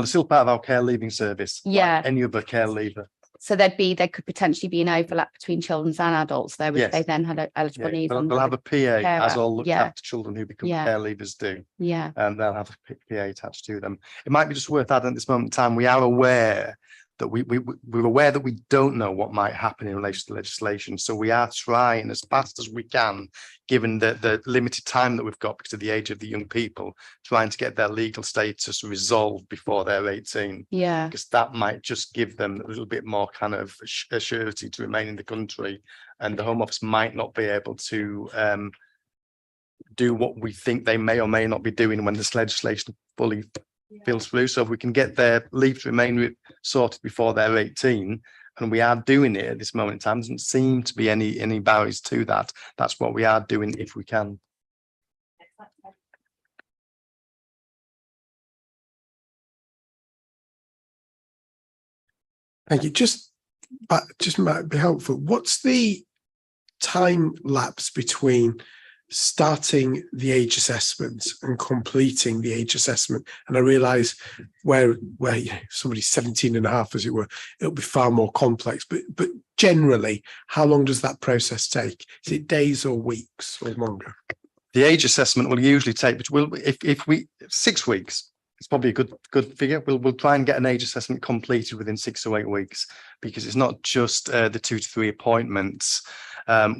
S4: still part of our care leaving service,
S3: yeah,
S4: like any other care leaver.
S3: So there could potentially be an overlap between children and adults there, if they then had eligible needs.
S4: They'll have a PA, as all looked after children who become care leavers do.
S3: Yeah.
S4: And they'll have a PA attached to them. It might be just worth adding at this moment in time, we are aware that we're aware that we don't know what might happen in relation to legislation. So we are trying as fast as we can, given the limited time that we've got because of the age of the young people, trying to get their legal status resolved before they're 18.
S3: Yeah.
S4: Because that might just give them a little bit more kind of surety to remain in the country. And the Home Office might not be able to do what we think they may or may not be doing when this legislation fully fills through. So if we can get their leave to remain sorted before they're 18, and we are doing it at this moment in time, doesn't seem to be any barriers to that. That's what we are doing if we can.
S1: Thank you. Just might be helpful. What's the time lapse between starting the age assessment and completing the age assessment? And I realise where somebody's 17 and a half, as it were, it'll be far more complex. But generally, how long does that process take? Is it days or weeks or longer?
S4: The age assessment will usually take, if 6 weeks. It's probably a good figure. We'll try and get an age assessment completed within 6 to 8 weeks, because it's not just the 2 to 3 appointments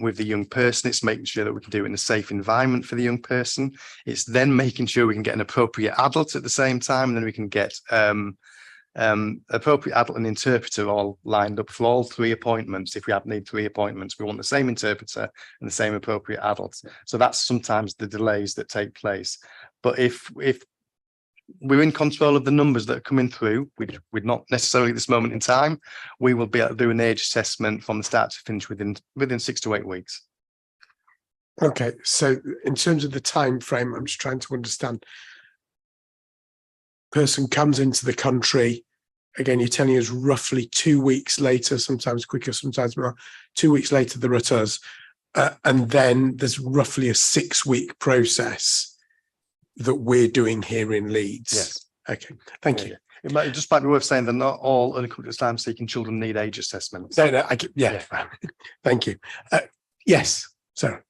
S4: with the young person. It's making sure that we can do it in a safe environment for the young person. It's then making sure we can get an appropriate adult at the same time, and then we can get appropriate adult and interpreter all lined up for all 3 appointments. If we need 3 appointments, we want the same interpreter and the same appropriate adults. So that's sometimes the delays that take place. But if we're in control of the numbers that are coming through, which we're not necessarily at this moment in time, we will be able to do an age assessment from the start to finish within 6 to 8 weeks.
S1: Okay, so in terms of the time frame, I'm just trying to understand. Person comes into the country, again, you're telling us roughly 2 weeks later, sometimes quicker, sometimes more, 2 weeks later, they're at us. And then there's roughly a 6-week process that we're doing here in Leeds.
S4: Yes.
S1: Okay, thank you.
S18: It might just might be worth saying that not all unaccountable asylum-seeking children need age assessments.
S1: No, yeah. Thank you. Yes, Sarah.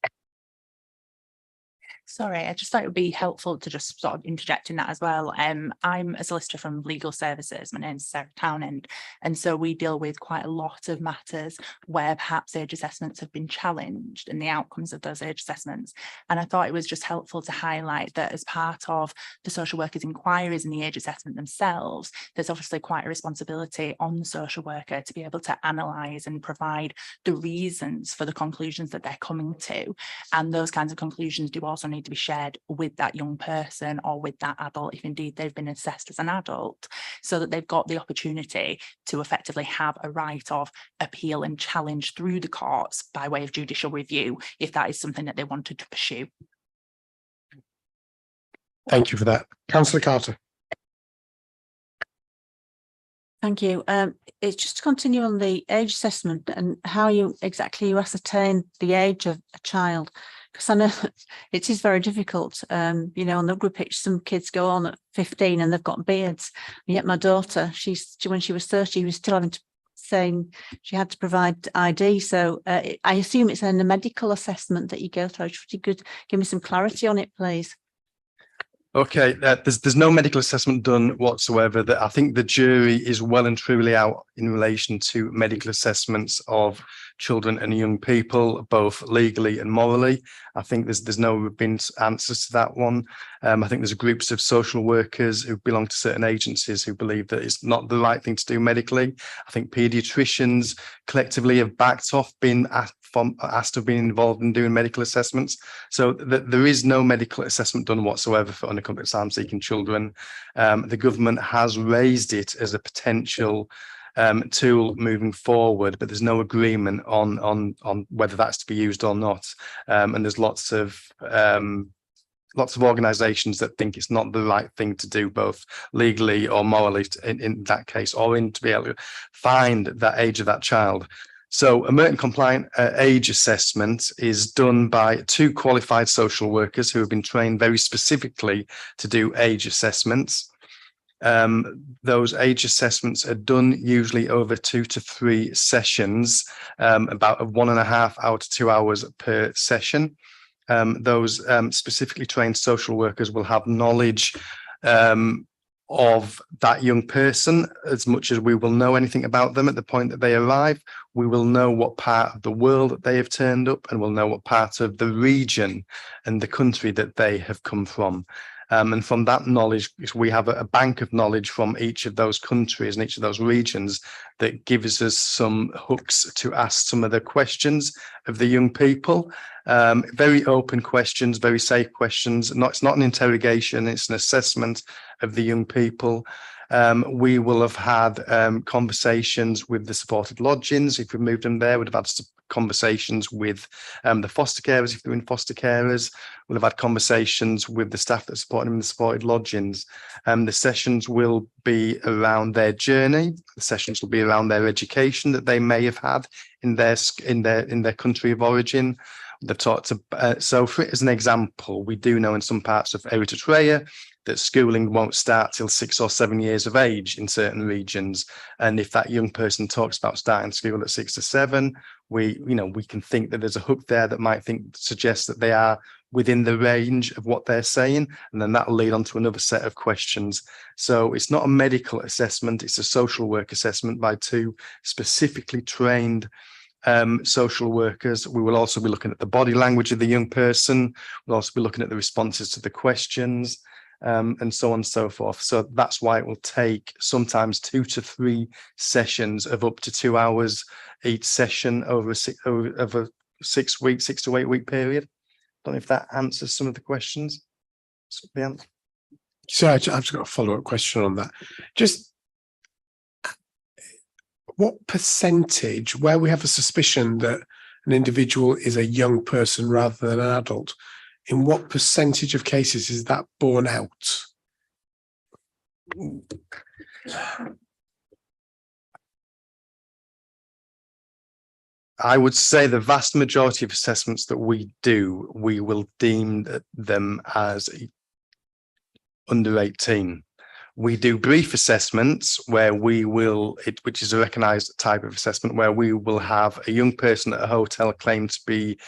S10: Sorry, I just thought it would be helpful to just sort of interject in that as well. I'm a solicitor from Legal Services. My name's Sarah Townend, and so we deal with quite a lot of matters where perhaps age assessments have been challenged and the outcomes of those age assessments. And I thought it was just helpful to highlight that as part of the social workers' inquiries and the age assessment themselves, there's obviously quite a responsibility on the social worker to be able to analyse and provide the reasons for the conclusions that they're coming to. And those kinds of conclusions do also need to be shared with that young person or with that adult, if indeed they've been assessed as an adult, so that they've got the opportunity to effectively have a right of appeal and challenge through the courts by way of judicial review, if that is something that they wanted to pursue.
S1: Thank you for that. Councillor Carter.
S21: Thank you. It's just to continue on the age assessment and how you ascertain the age of a child. Because I know it is very difficult. On the group pitch, some kids go on at 15 and they've got beards. And yet my daughter, when she was 30, she was still having to saying she had to provide ID. So I assume it's in a medical assessment that you go through. If you could give me some clarity on it, please.
S4: Okay, there's no medical assessment done whatsoever. That I think the jury is well and truly out in relation to medical assessments of children and young people, both legally and morally. I think there's no been answers to that one. I think there's groups of social workers who belong to certain agencies who believe that it's not the right thing to do medically. I think paediatricians collectively have backed off being asked to be involved in doing medical assessments. So there is no medical assessment done whatsoever for unaccompanied asylum-seeking children. The government has raised it as a potential tool moving forward, but there's no agreement on whether that's to be used or not. And there's lots of organisations that think it's not the right thing to do, both legally or morally in that case, or to be able to find that age of that child. So a Merton compliant age assessment is done by 2 qualified social workers who have been trained very specifically to do age assessments. Those age assessments are done usually over 2 to 3 sessions, about 1.5 hour to 2 hours per session. Those specifically trained social workers will have knowledge of that young person. As much as we will know anything about them at the point that they arrive, we will know what part of the world that they have turned up, and we'll know what part of the region and the country that they have come from. And from that knowledge, we have a bank of knowledge from each of those countries and each of those regions that gives us some hooks to ask some of the questions of the young people. Very open questions, very safe questions. It's not an interrogation, it's an assessment of the young people. We will have had conversations with the supported lodgings. If we moved them there, we'd have had conversations with the foster carers if they're in foster carers. We'll have had conversations with the staff that support them in the supported lodgings. The sessions will be around their journey. The sessions will be around their education that they may have had in their country of origin. They've talked to, so for as an example, we do know in some parts of Eritrea that schooling won't start till 6 or 7 years of age in certain regions. And if that young person talks about starting school at 6 to 7, we can think that there's a hook there that might suggest that they are within the range of what they're saying, and then that'll lead on to another set of questions. So it's not a medical assessment, it's a social work assessment by 2 specifically trained social workers. We will also be looking at the body language of the young person. We'll also be looking at the responses to the questions, and so on and so forth. So that's why it will take sometimes 2 to 3 sessions of up to 2 hours each session over a 6 to 8 week period. Don't know if that answers some of the questions.
S1: So I've just got a follow-up question on that. Just what percentage, where we have a suspicion that an individual is a young person rather than an adult, in what percentage of cases is that borne out?
S4: I would say the vast majority of assessments that we do, we will deem them as under 18. We do brief assessments where we will, which is a recognised type of assessment, where we will have a young person at a hotel claim to be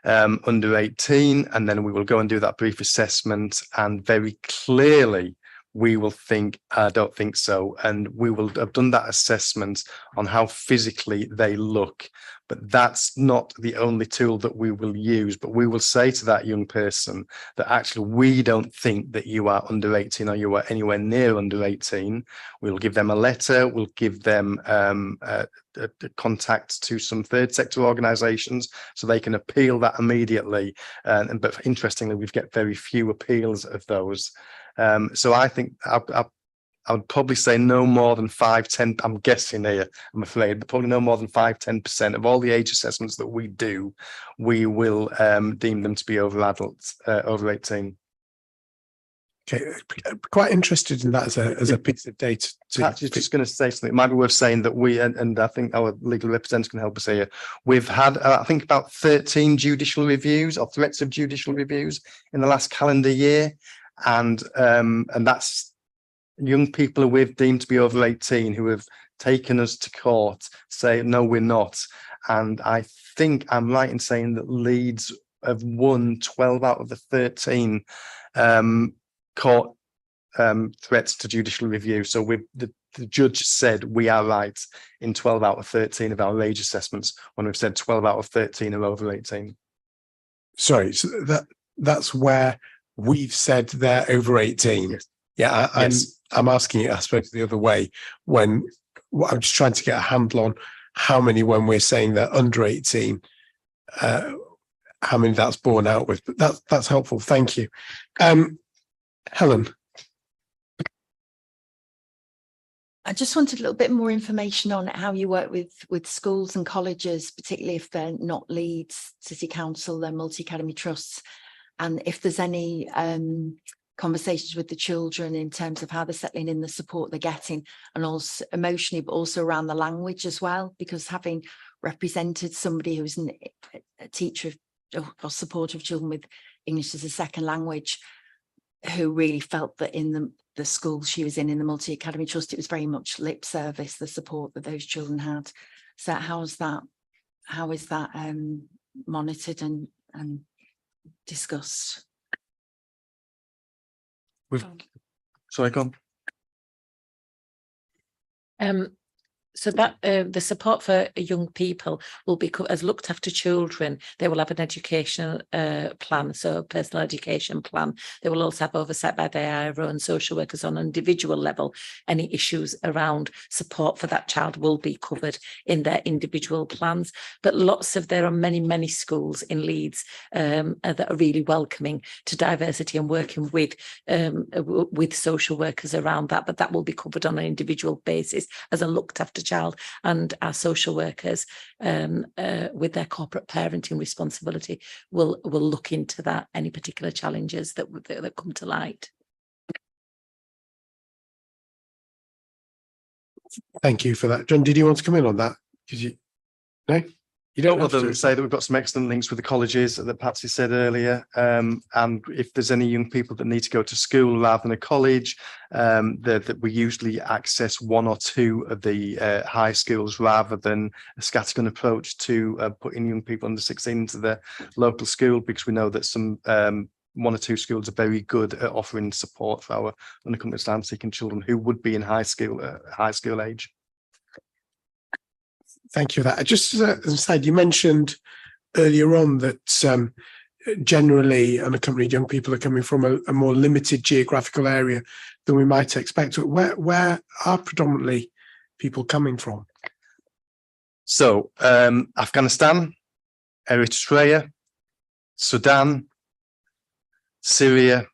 S4: under 18, and then we will go and do that brief assessment, and very clearly we will think, I don't think so, and we will have done that assessment on how physically they look. But that's not the only tool that we will use. But we will say to that young person that actually we don't think that you are under 18 or you are anywhere near under 18. We'll give them a letter, we'll give them a contact to some third sector organisations so they can appeal that immediately. But interestingly, we get very few appeals of those. So I think I would probably say no more than 5-10. I'm guessing here, I'm afraid, but probably no more than 5-10% of all the age assessments that we do, we will deem them to be over adults, over 18.
S1: Okay, quite interested in that as a piece of data.
S4: Just going to say something. It might be worth saying that we, and I think our legal representative can help us here. We've had, I think, about 13 judicial reviews or threats of judicial reviews in the last calendar year, and that's young people who we've deemed to be over 18 who have taken us to court say, no, we're not. And I think I'm right in saying that Leeds have won 12 out of the 13 court threats to judicial review. So the judge said we are right in 12 out of 13 of our age assessments when we've said 12 out of 13 are over 18.
S1: Sorry, so that's where we've said they're over 18.
S4: Yes.
S1: Yeah, I'm asking it, I suppose, the other way. When I'm just trying to get a handle on how many, when we're saying they're under 18, how many that's borne out with. But that's helpful. Thank you, Helen.
S20: I just wanted a little bit more information on how you work with schools and colleges, particularly if they're not Leeds City Council, they're multi-academy trusts, and if there's any conversations with the children in terms of how they're settling in, the support they're getting, and also emotionally, but also around the language as well, because having represented somebody who's a teacher or supporter of children with English as a second language, who really felt that in the school she was in the multi-academy trust, it was very much lip service, the support that those children had. So how is that monitored and discussed?
S4: Sorry, go on.
S16: So that the support for young people will be, as looked after children, they will have an educational plan, so a personal education plan. They will also have oversight by their own social workers on an individual level. Any issues around support for that child will be covered in their individual plans. But there are many schools in Leeds that are really welcoming to diversity and working with social workers around that. But that will be covered on an individual basis as a looked after child, and our social workers with their corporate parenting responsibility will look into that, any particular challenges that come to light.
S1: Thank you for that. John, did you want to come in on that? No? You don't
S4: have to say that we've got some excellent links with the colleges that Patsy said earlier. And if there's any young people that need to go to school rather than a college, that we usually access one or two of the high schools rather than a scattergun approach to putting young people under 16 into the local school, because we know that some one or two schools are very good at offering support for our unaccompanied asylum-seeking children who would be in high school age.
S1: Thank you for that. Just as an aside, you mentioned earlier on that generally unaccompanied young people are coming from a more limited geographical area than we might expect. Where are predominantly people coming from?
S4: So Afghanistan, Eritrea, Sudan, Syria,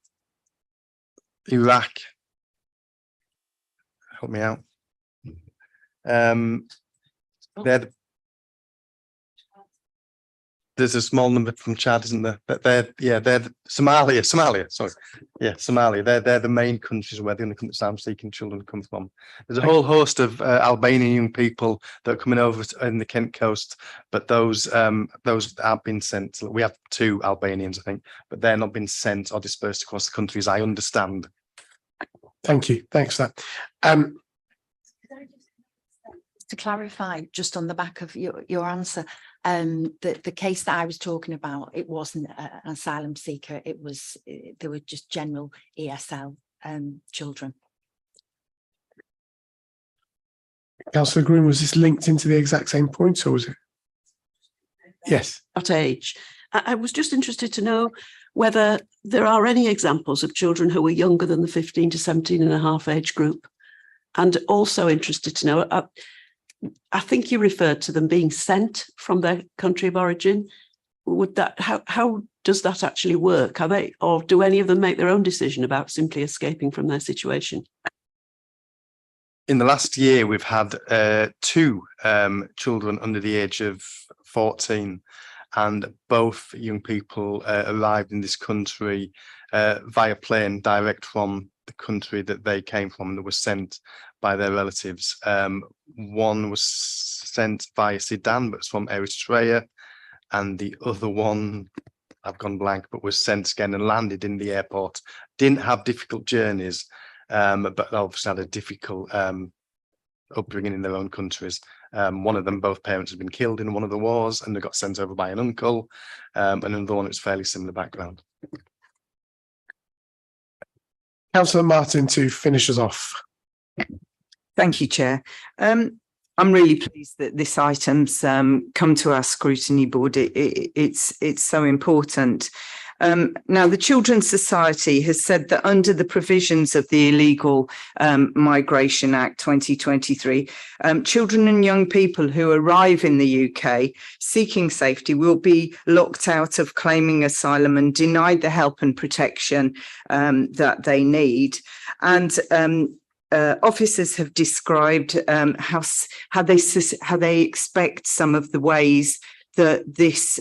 S4: Iraq. Help me out. There's a small number from Chad, isn't there? But they're Somalia. Sorry, Somalia. They're the main countries where the asylum-seeking children come from. There's a whole host of Albanian young people that are coming over in the Kent coast, but those have been sent. We have 2 Albanians, I think, but they're not been sent or dispersed across the country, as I understand.
S1: Thank you. Thanks for that.
S20: To clarify, just on the back of your answer, the case that I was talking about, it wasn't an asylum seeker. They were just general ESL children.
S1: Councillor Green, was this linked into the exact same point, or was it? Yes.
S6: At age. I was just interested to know whether there are any examples of children who are younger than the 15 to 17 and a half age group. And also interested to know, I think you referred to them being sent from their country of origin. Would that, how does that actually work? Are they, or do any of them make their own decision about simply escaping from their situation?
S4: In the last year, we've had 2 children under the age of 14, and both young people arrived in this country via plane direct from the country that they came from, and they were sent by their relatives. One was sent via Sudan, but it's from Eritrea, and the other one, I've gone blank, but was sent again and landed in the airport. Didn't have difficult journeys, but obviously had a difficult upbringing in their own countries. One of them, both parents had been killed in one of the wars, and they got sent over by an uncle, and another one was fairly similar background.
S1: Councillor Martin, to finish us off.
S11: Thank you, Chair. I'm really pleased that this item's come to our scrutiny board. It's so important. Now, the Children's Society has said that under the provisions of the Illegal Migration Act 2023, children and young people who arrive in the UK seeking safety will be locked out of claiming asylum and denied the help and protection that they need. And officers have described how they expect some of the ways that this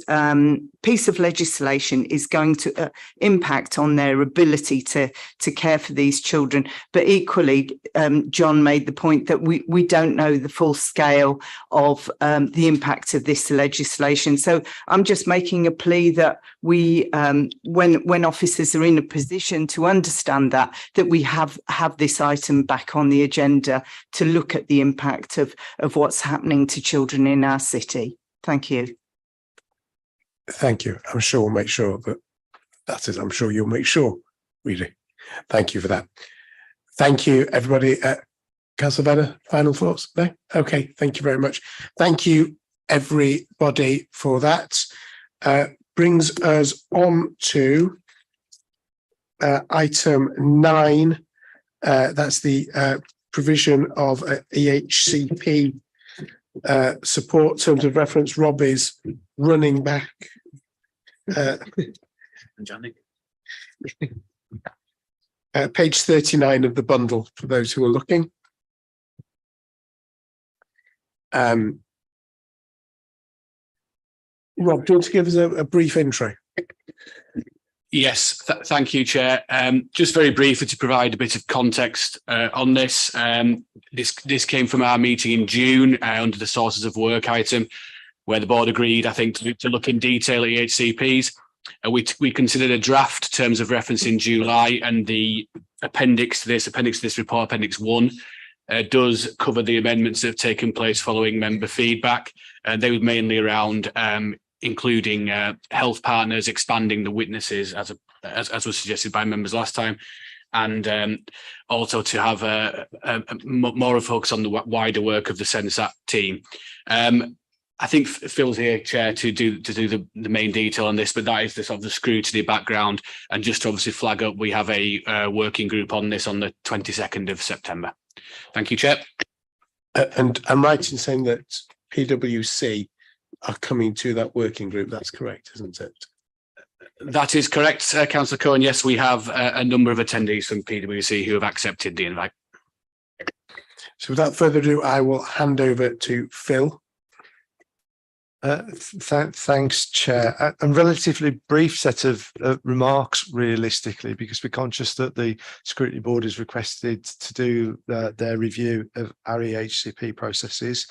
S11: piece of legislation is going to impact on their ability to care for these children. But equally, John made the point that we don't know the full scale of the impact of this legislation. So I'm just making a plea that we, when officers are in a position to understand that we have this item back on the agenda to look at the impact of what's happening to children in our city. Thank you.
S1: Thank you. I'm sure we'll make sure that is, I'm sure you'll make sure we do. Thank you for that. Thank you, everybody. Councillor Vedder, final thoughts? No? Okay, thank you very much. Thank you, everybody, for that. Brings us on to item 9. That's the provision of EHCP support. Terms of reference. Rob is running back. Page 39 of the bundle for those who are looking. Rob, do you want to give us a brief intro?
S17: Yes, thank you, Chair. Just very briefly to provide a bit of context on this. This came from our meeting in June under the sources of work item, where the board agreed, I think, to look in detail at EHCPs. We considered a draft terms of reference in July, and the appendix to this report, Appendix 1, does cover the amendments that have taken place following member feedback. They were mainly around including health partners, expanding the witnesses as was suggested by members last time, and also to have more of a focus on the wider work of the Sensat team. I think Phil's here, Chair, to do the main detail on this, but that is the sort of the scrutiny background. And just to obviously flag up, we have a working group on this on the 22nd of September. Thank you, Chair.
S1: And I'm right in saying that PwC are coming to that working group. That's correct, isn't it?
S17: That is correct, Councillor Cohen. Yes, we have a number of attendees from PwC who have accepted the invite.
S1: So without further ado, I will hand over to Phil.
S18: Thanks, Chair. A relatively brief set of remarks, realistically, because we're conscious that the Scrutiny Board has requested to do their review of our EHCP processes.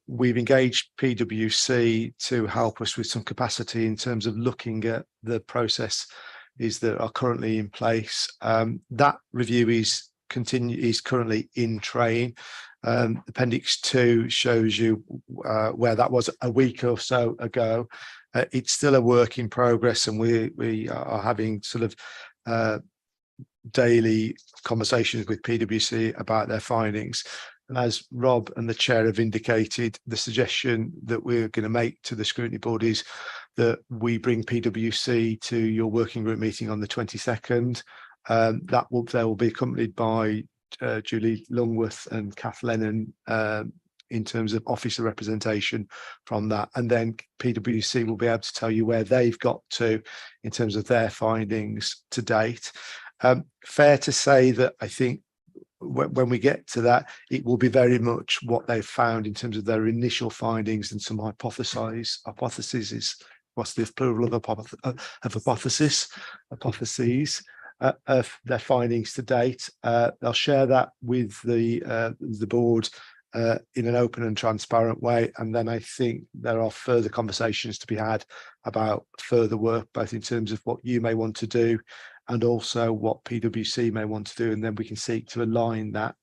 S18: We've engaged PwC to help us with some capacity in terms of looking at the processes that are currently in place. That review is currently in train. Appendix 2 shows you where that was a week or so ago. It's still a work in progress, and we are having sort of daily conversations with PwC about their findings. And as Rob and the Chair have indicated, the suggestion that we're going to make to the Scrutiny Board is that we bring PwC to your working group meeting on the 22nd. They will be accompanied by Julie Lungworth and Kath Lennon in terms of officer representation from that, and then PwC will be able to tell you where they've got to in terms of their findings to date. Fair to say that I think when we get to that, it will be very much what they've found in terms of their initial findings and some hypotheses. What's the plural of hypotheses of their findings to date. They'll share that with the board in an open and transparent way, and then I think there are further conversations to be had about further work, both in terms of what you may want to do and also what PwC may want to do, and then we can seek to align that.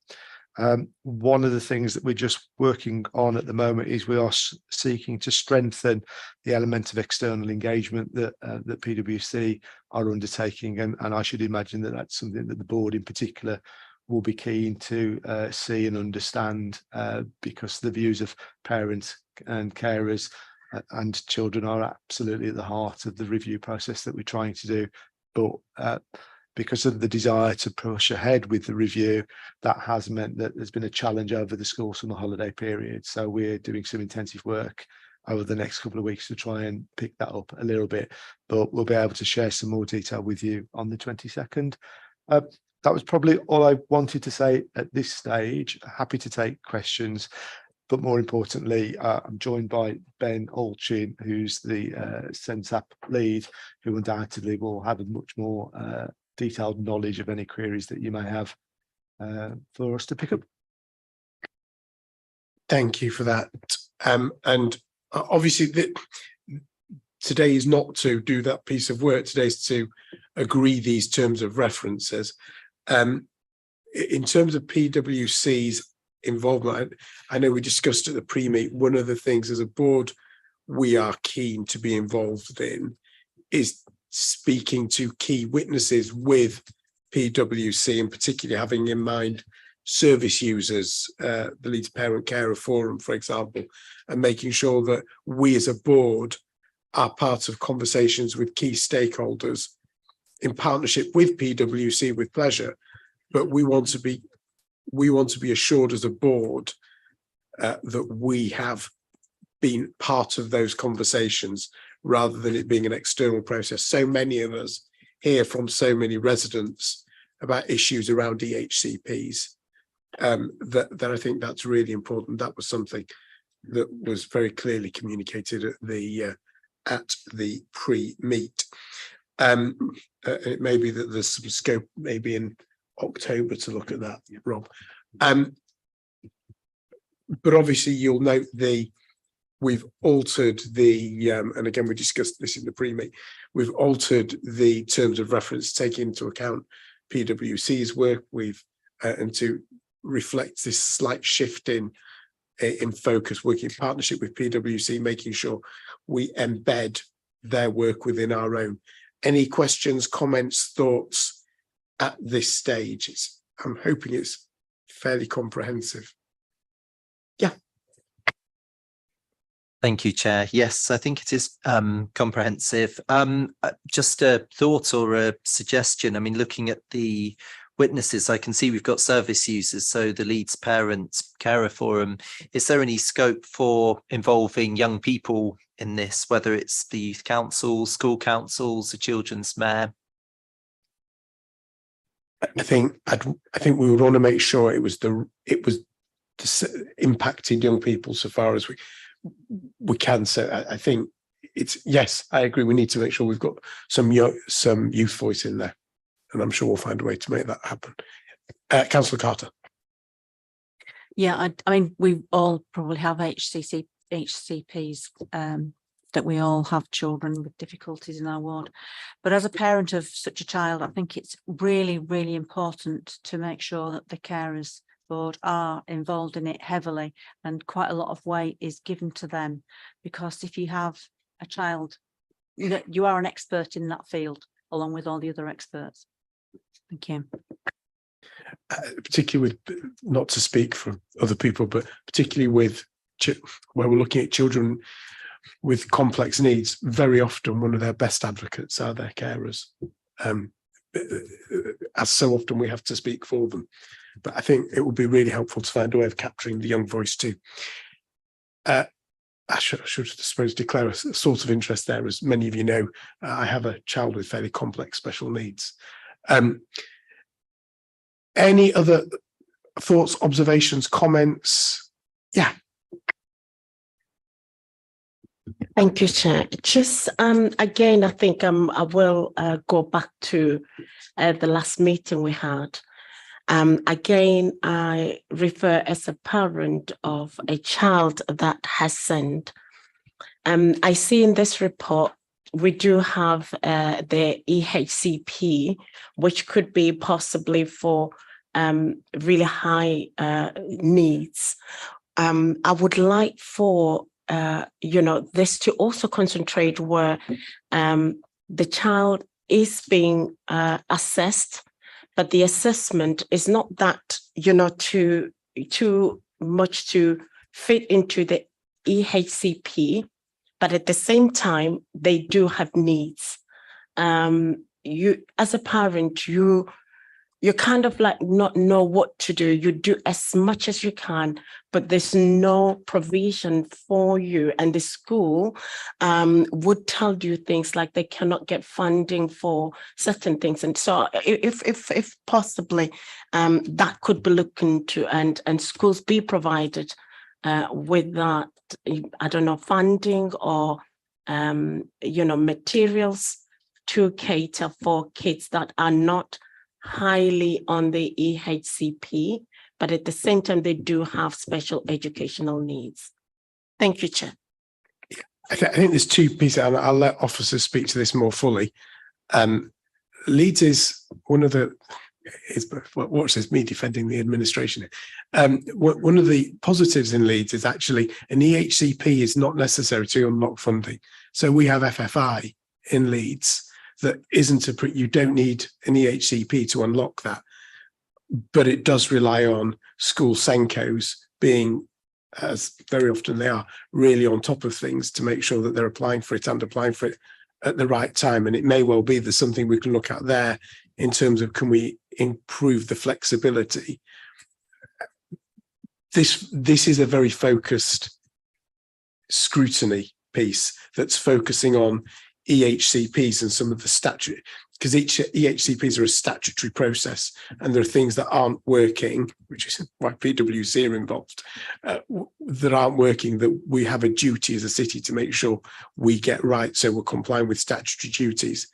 S18: One of the things that we're just working on at the moment is we are seeking to strengthen the element of external engagement that PwC are undertaking, and I should imagine that that's something that the board in particular will be keen to see and understand, because the views of parents and carers and children are absolutely at the heart of the review process that we're trying to do. But because of the desire to push ahead with the review, that has meant that there's been a challenge over the school summer holiday period. So we're doing some intensive work over the next couple of weeks to try and pick that up a little bit, but we'll be able to share some more detail with you on the 22nd. That was probably all I wanted to say at this stage. Happy to take questions, but more importantly, I'm joined by Ben Olchin, who's the CENSAP lead, who undoubtedly will have a much more detailed knowledge of any queries that you may have for us to pick up.
S1: Thank you for that. And obviously, today is not to do that piece of work. Today is to agree these terms of references. In terms of PwC's involvement, I know we discussed at the pre-meet, one of the things as a board we are keen to be involved in is speaking to key witnesses with PwC, and particularly having in mind service users, the Leeds Parent Carer Forum, for example, and making sure that we as a board are part of conversations with key stakeholders in partnership with PwC with pleasure. But we want to be assured as a board that we have been part of those conversations rather than it being an external process. So many of us hear from so many residents about issues around EHCPs that I think that's really important. That was something that was very clearly communicated at the pre-meet. It may be that there's some scope maybe in October to look at that, Rob. But obviously you'll note we've altered and again we discussed this in the pre-meet, we've altered the terms of reference taking into account PwC's work, and to reflect this slight shift in focus, working in partnership with PwC, making sure we embed their work within our own. Any questions, comments, thoughts at this stage? I'm hoping it's fairly comprehensive. Yeah.
S2: Thank you, Chair. Yes, I think it is comprehensive. Just a thought or a suggestion. I mean, looking at the witnesses, I can see we've got service users, so the Leeds Parents Carer Forum. Is there any scope for involving young people in this, whether it's the youth council, school councils, the children's mayor?
S1: I think we would want to make sure it was impacting young people so far as we can. So I think it's, yes, I agree. We need to make sure we've got some youth voice in there, and I'm sure we'll find a way to make that happen. Councillor Carter.
S21: Yeah, I mean, we all probably have HCPs, that we all have children with difficulties in our ward. But as a parent of such a child, I think it's really, really important to make sure that the carers board are involved in it heavily, and quite a lot of weight is given to them, because if you have a child, you are an expert in that field along with all the other experts. Thank you.
S1: Particularly with, not to speak for other people, but particularly with where we're looking at children with complex needs, very often one of their best advocates are their carers. As so often we have to speak for them. But I think it would be really helpful to find a way of capturing the young voice too. I should suppose declare a sort of interest there. As many of you know, I have a child with fairly complex special needs. Any other thoughts, observations, comments? Yeah.
S5: Thank you, Chair. Just again, I think I will go back to the last meeting we had. Again, I refer as a parent of a child that has sinned. I see in this report, we do have the EHCP, which could be possibly for really high needs. I would like for this to also concentrate where the child is being assessed, but the assessment is not that, too much to fit into the EHCP, but at the same time, they do have needs. You, as a parent, you kind of like not know what to do. You do as much as you can, but there's no provision for you. And the school would tell you things like they cannot get funding for certain things. And so if possibly that could be looked into, and schools be provided with that, I don't know, funding or, materials to cater for kids that are not highly on the EHCP, but at the same time, they do have special educational needs. Thank you, Chair.
S1: I think there's two pieces, and I'll let officers speak to this more fully. Leeds is one of the, watch this, me defending the administration. One of the positives in Leeds is actually an EHCP is not necessary to unlock funding. So we have FFI in Leeds that isn't you don't need an EHCP to unlock that, but it does rely on school Senkos being, as very often they are, really on top of things to make sure that they're applying for it at the right time. And it may well be there's something we can look at there in terms of, can we improve the flexibility? This is a very focused scrutiny piece that's focusing on EHCPs and some of the statute, because each EHCPs are a statutory process, and there are things that aren't working, which is why PwC are involved, that aren't working, that we have a duty as a city to make sure we get right, so we're complying with statutory duties,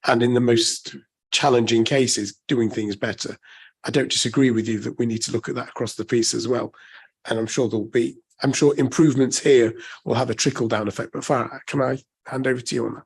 S1: and in the most challenging cases, doing things better. I don't disagree with you that we need to look at that across the piece as well, and I'm sure improvements here will have a trickle-down effect. But Farah, can I hand over to you on that?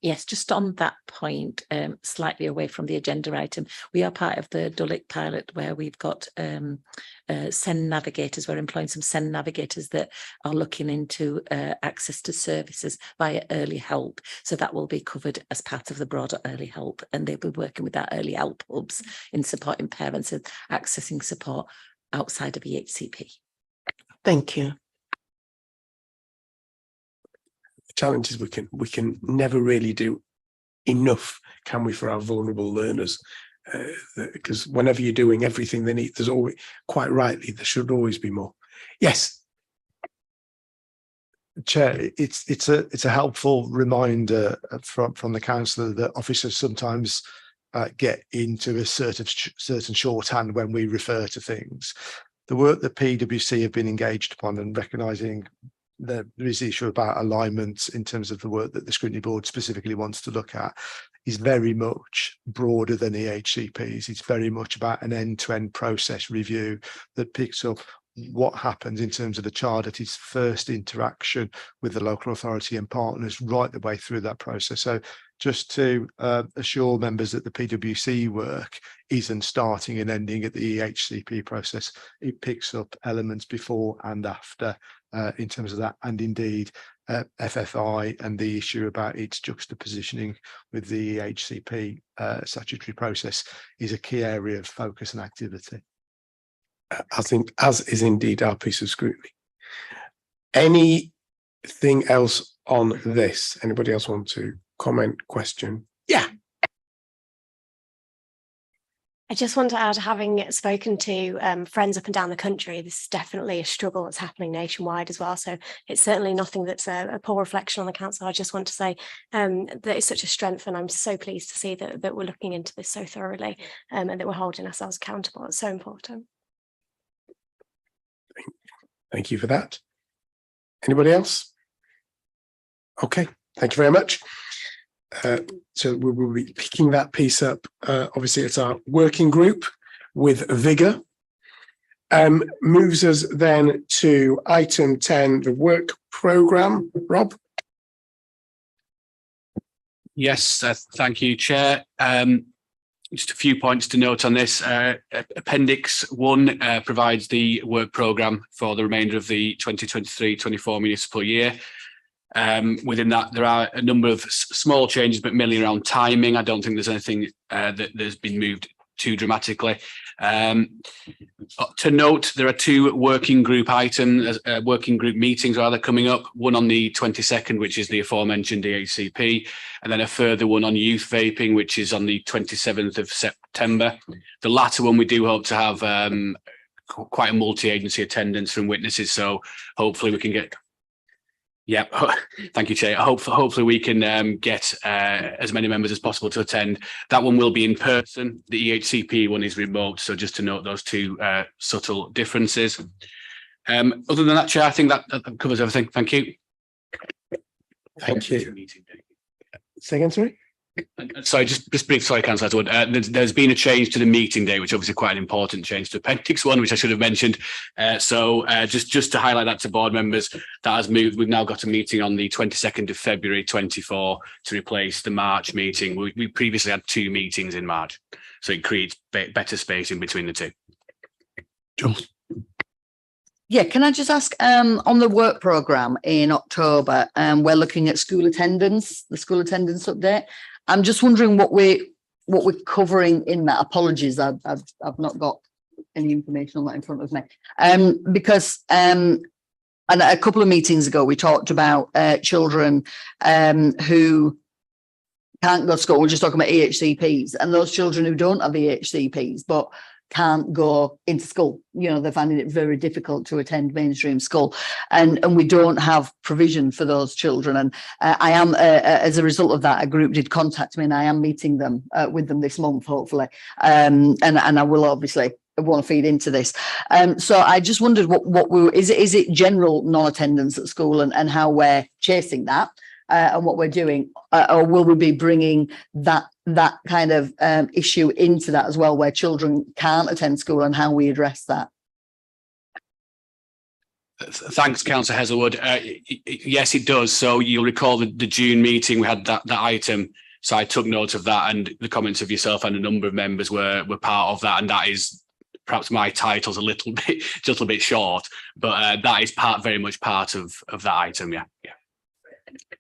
S16: Yes, just on that point, slightly away from the agenda item, we are part of the Dulwich pilot where we've got SEND navigators. We're employing some SEND navigators that are looking into access to services via early help. So that will be covered as part of the broader early help, and they'll be working with our early help hubs in supporting parents and accessing support outside of EHCP.
S5: Thank you.
S1: Challenges we can never really do enough, can we, for our vulnerable learners, because whenever you're doing everything they need, there's always, quite rightly, there should always be more. Yes,
S18: Chair, it's a helpful reminder from the councillor that officers sometimes get into a certain shorthand when we refer to things. the work that PwC have been engaged upon and recognising there is the issue about alignment in terms of the work that the Scrutiny Board specifically wants to look at is very much broader than EHCPs. It's very much about an end-to-end process review that picks up what happens in terms of a child at its first interaction with the local authority and partners right the way through that process. So just to assure members that the PwC work isn't starting and ending at the EHCP process, it picks up elements before and after in terms of that, and indeed FFI and the issue about its juxtapositioning with the EHCP statutory process is a key area of focus and activity.
S1: As is indeed our piece of scrutiny. Anything else on this? Anybody else want to comment, question? Yeah.
S19: I just want to add, having spoken to friends up and down the country, this is definitely a struggle that's happening nationwide as well. So it's certainly nothing that's a poor reflection on the council. I just want to say that it's such a strength, and I'm so pleased to see that we're looking into this so thoroughly and that we're holding ourselves accountable. It's so important.
S1: Thank you for that. Anybody else? Okay, thank you very much. So we will be picking that piece up. Obviously, it's our working group with vigour. Moves us then to item 10, the work programme. Rob?
S17: Yes, thank you, Chair. Just a few points to note on this. Appendix 1 provides the work programme for the remainder of the 2023-24 municipal year. Within that, there are a number of small changes, but mainly around timing. I don't think there's anything that's been moved too dramatically. To note, there are 2 working group items, working group meetings rather, coming up. One on the 22nd, which is the aforementioned DHCP, and then a further one on youth vaping, which is on the 27th of September. The latter one, we do hope to have quite a multi-agency attendance from witnesses, so hopefully we can get. Yeah, thank you, Chair. Hopefully we can get as many members as possible to attend. That one will be in person. The EHCP one is remote. So just to note those 2 subtle differences. Other than that, Chair, I think that covers everything. Thank you.
S1: Thank you. Say again, sorry?
S17: Sorry, just brief. Sorry, Councillor Atwood. There's been a change to the meeting day, which obviously quite an important change to Appendix 1, which I should have mentioned. Just to highlight that to board members, that has moved. We've now got a meeting on the 22nd of February 24 to replace the March meeting. We previously had 2 meetings in March, so it creates better space in between the 2.
S1: Jules.
S8: Yeah, can I just ask, on the work programme in October, we're looking at school attendance, the school attendance update. I'm just wondering what we're covering in that. Apologies, I've not got any information on that in front of me. Because and a couple of meetings ago we talked about children who can't go to school. We're just talking about EHCPs, and those children who don't have EHCPs but can't go into school. You know, they're finding it very difficult to attend mainstream school, and we don't have provision for those children. And I am, as a result of that, a group did contact me, and I am meeting them with them this month, hopefully. And I will obviously want to feed into this. So I just wondered is it general non-attendance at school and how we're chasing that and what we're doing, or will we be bringing that kind of issue into that as well, where children can't attend school, and how we address that?
S17: Thanks, Councillor Hazelwood. Yes, it does. So you'll recall the June meeting, we had that item. So I took note of that, and the comments of yourself and a number of members were part of that. And that is perhaps my title's a little bit short, but that is very much part of that item. Yeah.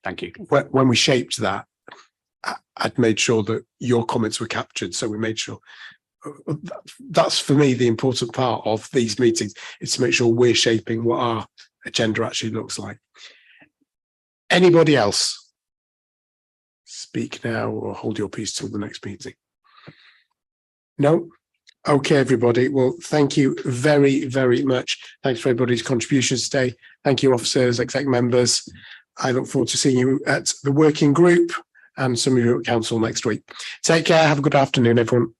S17: Thank you.
S1: When we shaped that, I'd made sure that your comments were captured. So we made sure that's, for me, the important part of these meetings, is to make sure we're shaping what our agenda actually looks like. Anybody else? Speak now or hold your peace till the next meeting. No? Okay, everybody. Well, thank you very, very much. Thanks for everybody's contributions today. Thank you, officers, exec members. I look forward to seeing you at the working group and some of you at council next week. Take care. Have a good afternoon, everyone.